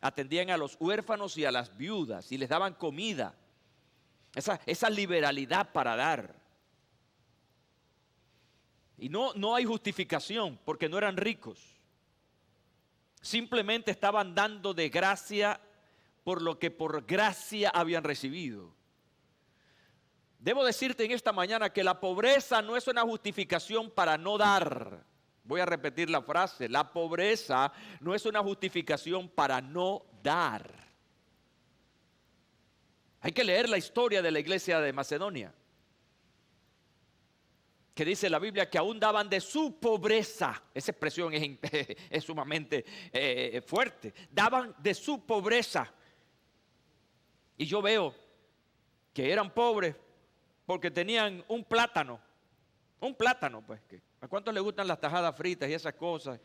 Atendían a los huérfanos y a las viudas y les daban comida. Esa liberalidad para dar. Y no hay justificación porque no eran ricos. Simplemente estaban dando de gracia por lo que por gracia habían recibido. Debo decirte en esta mañana que la pobreza no es una justificación para no dar. Voy a repetir la frase. La pobreza no es una justificación para no dar. Hay que leer la historia de la iglesia de Macedonia, que dice la Biblia que aún daban de su pobreza. Esa expresión es sumamente fuerte. Daban de su pobreza. Y yo veo que eran pobres porque tenían un plátano, pues. ¿A cuántos les gustan las tajadas fritas y esas cosas?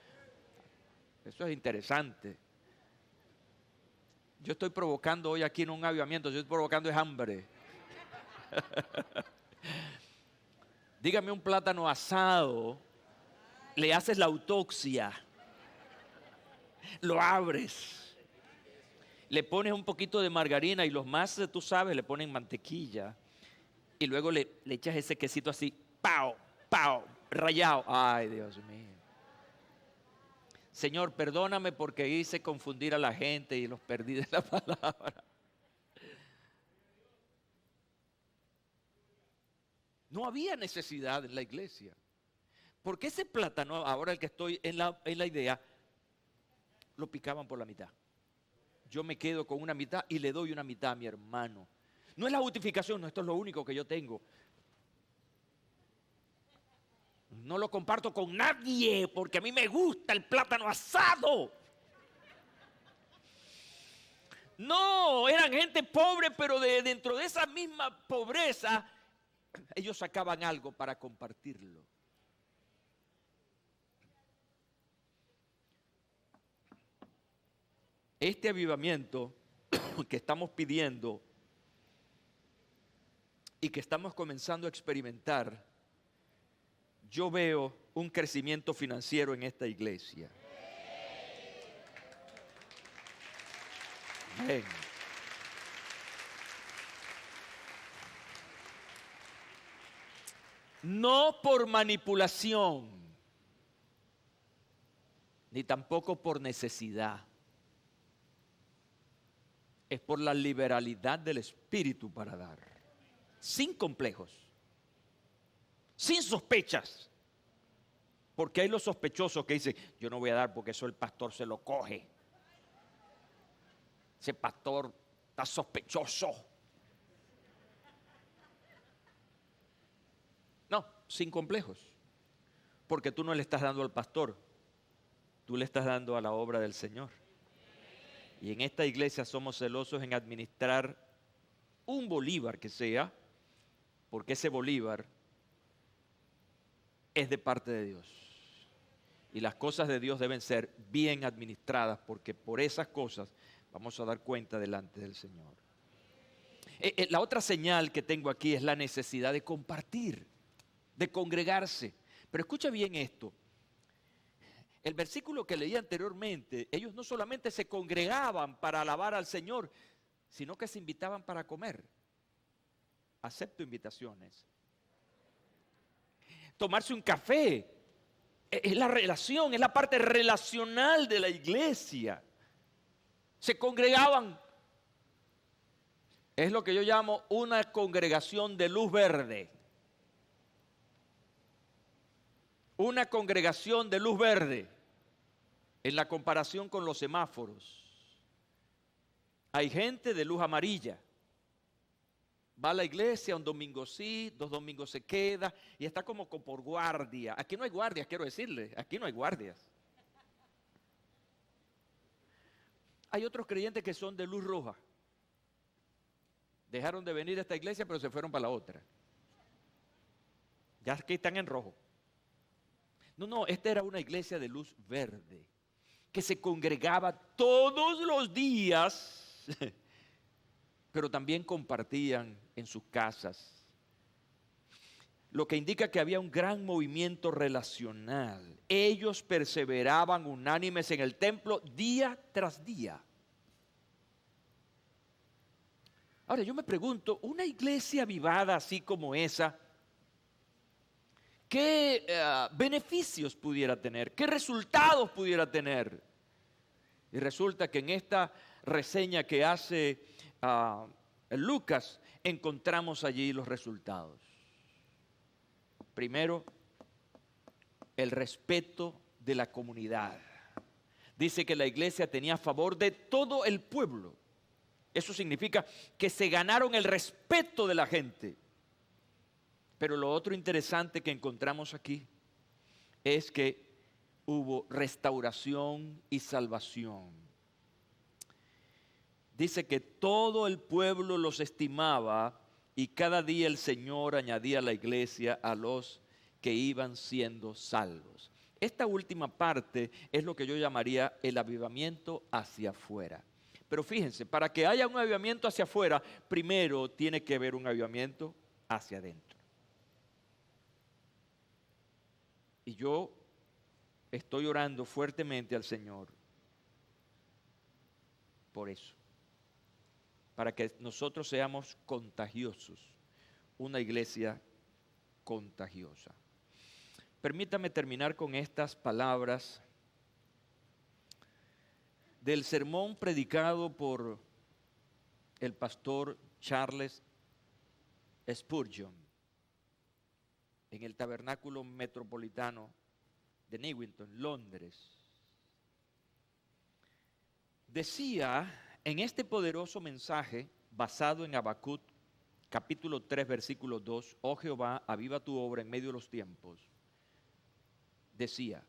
Eso es interesante. Yo estoy provocando hoy aquí en un avivamiento, yo estoy provocando es hambre. Dígame un plátano asado, le haces la autopsia, lo abres, le pones un poquito de margarina y los más, tú sabes, le ponen mantequilla. Y luego le echas ese quesito así, ¡pau! ¡Pau! Rayado. ¡Ay, Dios mío! Señor, perdóname porque hice confundir a la gente y los perdí de la palabra. No había necesidad en la iglesia. Porque ese plátano, ahora el que estoy en la idea, lo picaban por la mitad. Yo me quedo con una mitad y le doy una mitad a mi hermano. No es la justificación, no, esto es lo único que yo tengo. No lo comparto con nadie porque a mí me gusta el plátano asado. No, eran gente pobre, pero dentro de esa misma pobreza, ellos sacaban algo para compartirlo. Este avivamiento que estamos pidiendo y que estamos comenzando a experimentar, yo veo un crecimiento financiero en esta iglesia. Amén. No por manipulación, ni tampoco por necesidad. Es por la liberalidad del Espíritu para dar. Sin complejos, sin sospechas. Porque hay los sospechosos que dicen, yo no voy a dar porque eso el pastor se lo coge. Ese pastor está sospechoso. No, sin complejos. Porque tú no le estás dando al pastor, tú le estás dando a la obra del Señor. Y en esta iglesia somos celosos en administrar un bolívar que sea, porque ese bolívar es de parte de Dios. Y las cosas de Dios deben ser bien administradas, porque por esas cosas vamos a dar cuenta delante del Señor. La otra señal que tengo aquí es la necesidad de compartir, de congregarse. Pero escucha bien esto. El versículo que leí anteriormente, ellos no solamente se congregaban para alabar al Señor, sino que se invitaban para comer. Acepto invitaciones. Tomarse un café Es la relación, es la parte relacional de la iglesia. Se congregaban. Es lo que yo llamo una congregación de luz verde. Una congregación de luz verde en la comparación con los semáforos. Hay gente de luz amarilla. Va a la iglesia un domingo sí, 2 domingos se queda y está como por guardia. Aquí no hay guardias, quiero decirle, aquí no hay guardias. Hay otros creyentes que son de luz roja. Dejaron de venir a esta iglesia, pero se fueron para la otra. Ya que están en rojo. No, esta era una iglesia de luz verde, que se congregaba todos los días, pero también compartían en sus casas. Lo que indica que había un gran movimiento relacional. Ellos perseveraban unánimes en el templo día tras día. Ahora yo me pregunto, una iglesia avivada así como esa, ¿qué beneficios pudiera tener? ¿Qué resultados pudiera tener? Y resulta que en esta reseña que hace Lucas encontramos allí los resultados. Primero, el respeto de la comunidad. Dice que la iglesia tenía favor de todo el pueblo. Eso significa que se ganaron el respeto de la gente. Pero lo otro interesante que encontramos aquí es que hubo restauración y salvación. Dice que todo el pueblo los estimaba y cada día el Señor añadía a la iglesia a los que iban siendo salvos. Esta última parte es lo que yo llamaría el avivamiento hacia afuera. Pero fíjense, para que haya un avivamiento hacia afuera, primero tiene que haber un avivamiento hacia adentro. Y yo estoy orando fuertemente al Señor por eso, para que nosotros seamos contagiosos, una iglesia contagiosa. Permítame terminar con estas palabras del sermón predicado por el pastor Charles Spurgeon en el Tabernáculo Metropolitano de Newington, Londres. Decía en este poderoso mensaje basado en Habacuc, capítulo 3, versículo 2, oh Jehová, aviva tu obra en medio de los tiempos. Decía,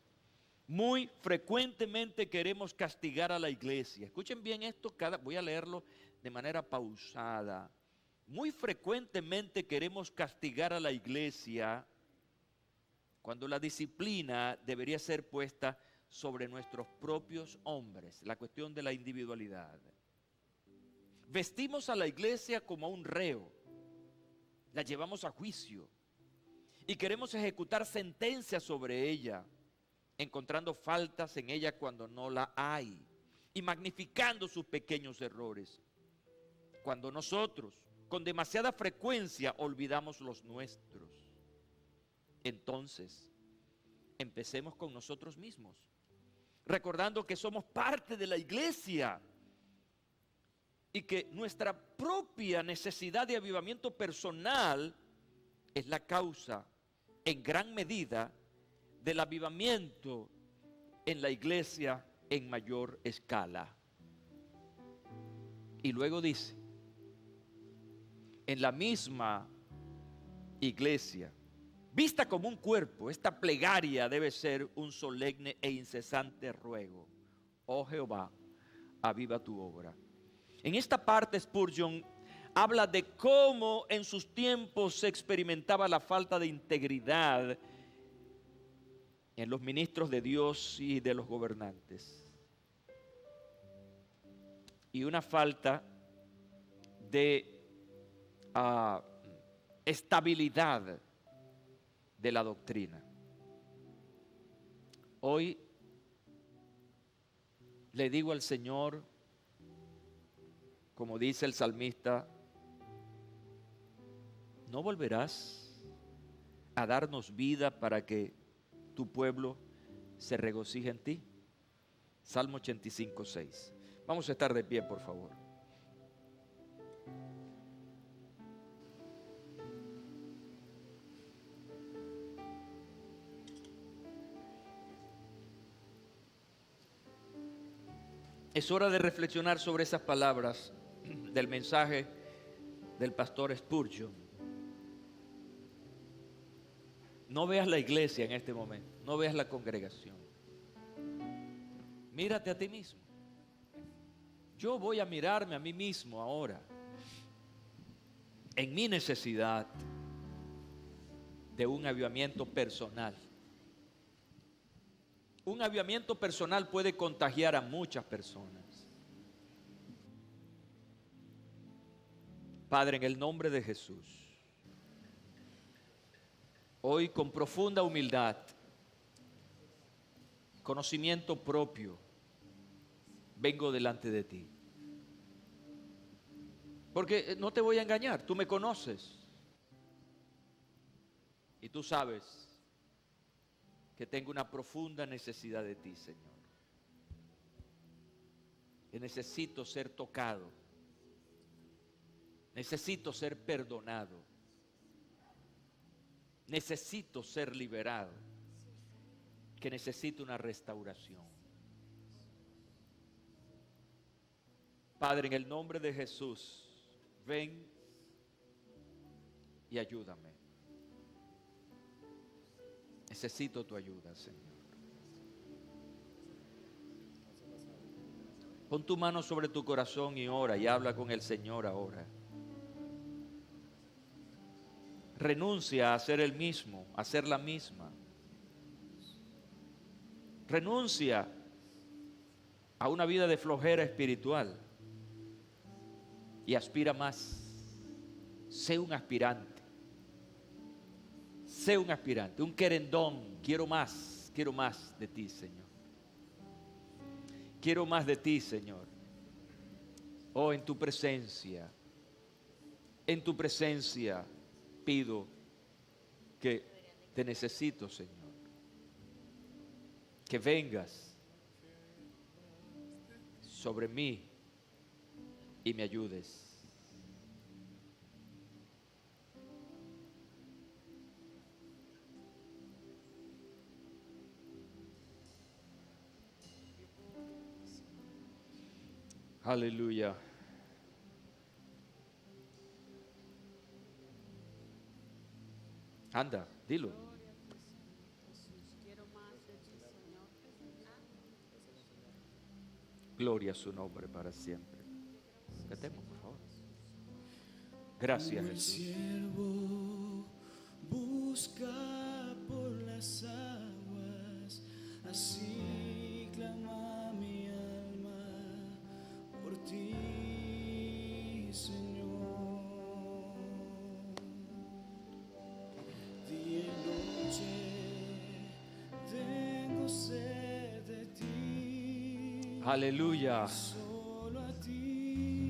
muy frecuentemente queremos castigar a la iglesia. Escuchen bien esto, voy a leerlo de manera pausada. Muy frecuentemente queremos castigar a la iglesia cuando la disciplina debería ser puesta sobre nuestros propios hombres, la cuestión de la individualidad. Vestimos a la iglesia como a un reo, la llevamos a juicio y queremos ejecutar sentencias sobre ella, encontrando faltas en ella cuando no la hay y magnificando sus pequeños errores. Cuando nosotros, con demasiada frecuencia, olvidamos los nuestros. Entonces, empecemos con nosotros mismos, recordando que somos parte de la iglesia y que nuestra propia necesidad de avivamiento personal es la causa, en gran medida, del avivamiento en la iglesia en mayor escala. Y luego dice, en la misma iglesia, vista como un cuerpo, esta plegaria debe ser un solemne e incesante ruego. Oh Jehová, aviva tu obra. En esta parte Spurgeon habla de cómo en sus tiempos se experimentaba la falta de integridad en los ministros de Dios y de los gobernantes. Y una falta de estabilidad de la doctrina. Hoy le digo al Señor, como dice el salmista, ¿no volverás a darnos vida para que tu pueblo se regocija en ti. Salmo 85, 6. Vamos a estar de pie, por favor. Es hora de reflexionar sobre esas palabras del mensaje del pastor Spurgeon. No veas la iglesia en este momento, no veas la congregación. Mírate a ti mismo. Yo voy a mirarme a mí mismo ahora, en mi necesidad de un avivamiento personal. Un avivamiento personal puede contagiar a muchas personas. Padre, en el nombre de Jesús, hoy con profunda humildad, conocimiento propio, vengo delante de ti. Porque no te voy a engañar, tú me conoces. Y tú sabes que tengo una profunda necesidad de ti, Señor. Que necesito ser tocado. Necesito ser perdonado. Necesito ser liberado. Que necesito una restauración. Padre, en el nombre de Jesús, ven y ayúdame. Necesito tu ayuda, Señor. Pon tu mano sobre tu corazón y ora y habla con el Señor ahora. Renuncia a ser el mismo, a ser la misma. Renuncia a una vida de flojera espiritual y aspira más. Sé un aspirante. Sé un aspirante, un querendón. Quiero más de ti, Señor. Quiero más de ti, Señor. Oh, en tu presencia pido que te necesito, Señor. Que vengas sobre mí y me ayudes. Aleluya. Anda, dilo. Gloria a su nombre para siempre. Cantemos, por favor. Gracias, Jesús. El siervo busca por las aguas, así clama mi alma por ti, Señor. Día y noche tengo sed de ti. Aleluya. Solo a ti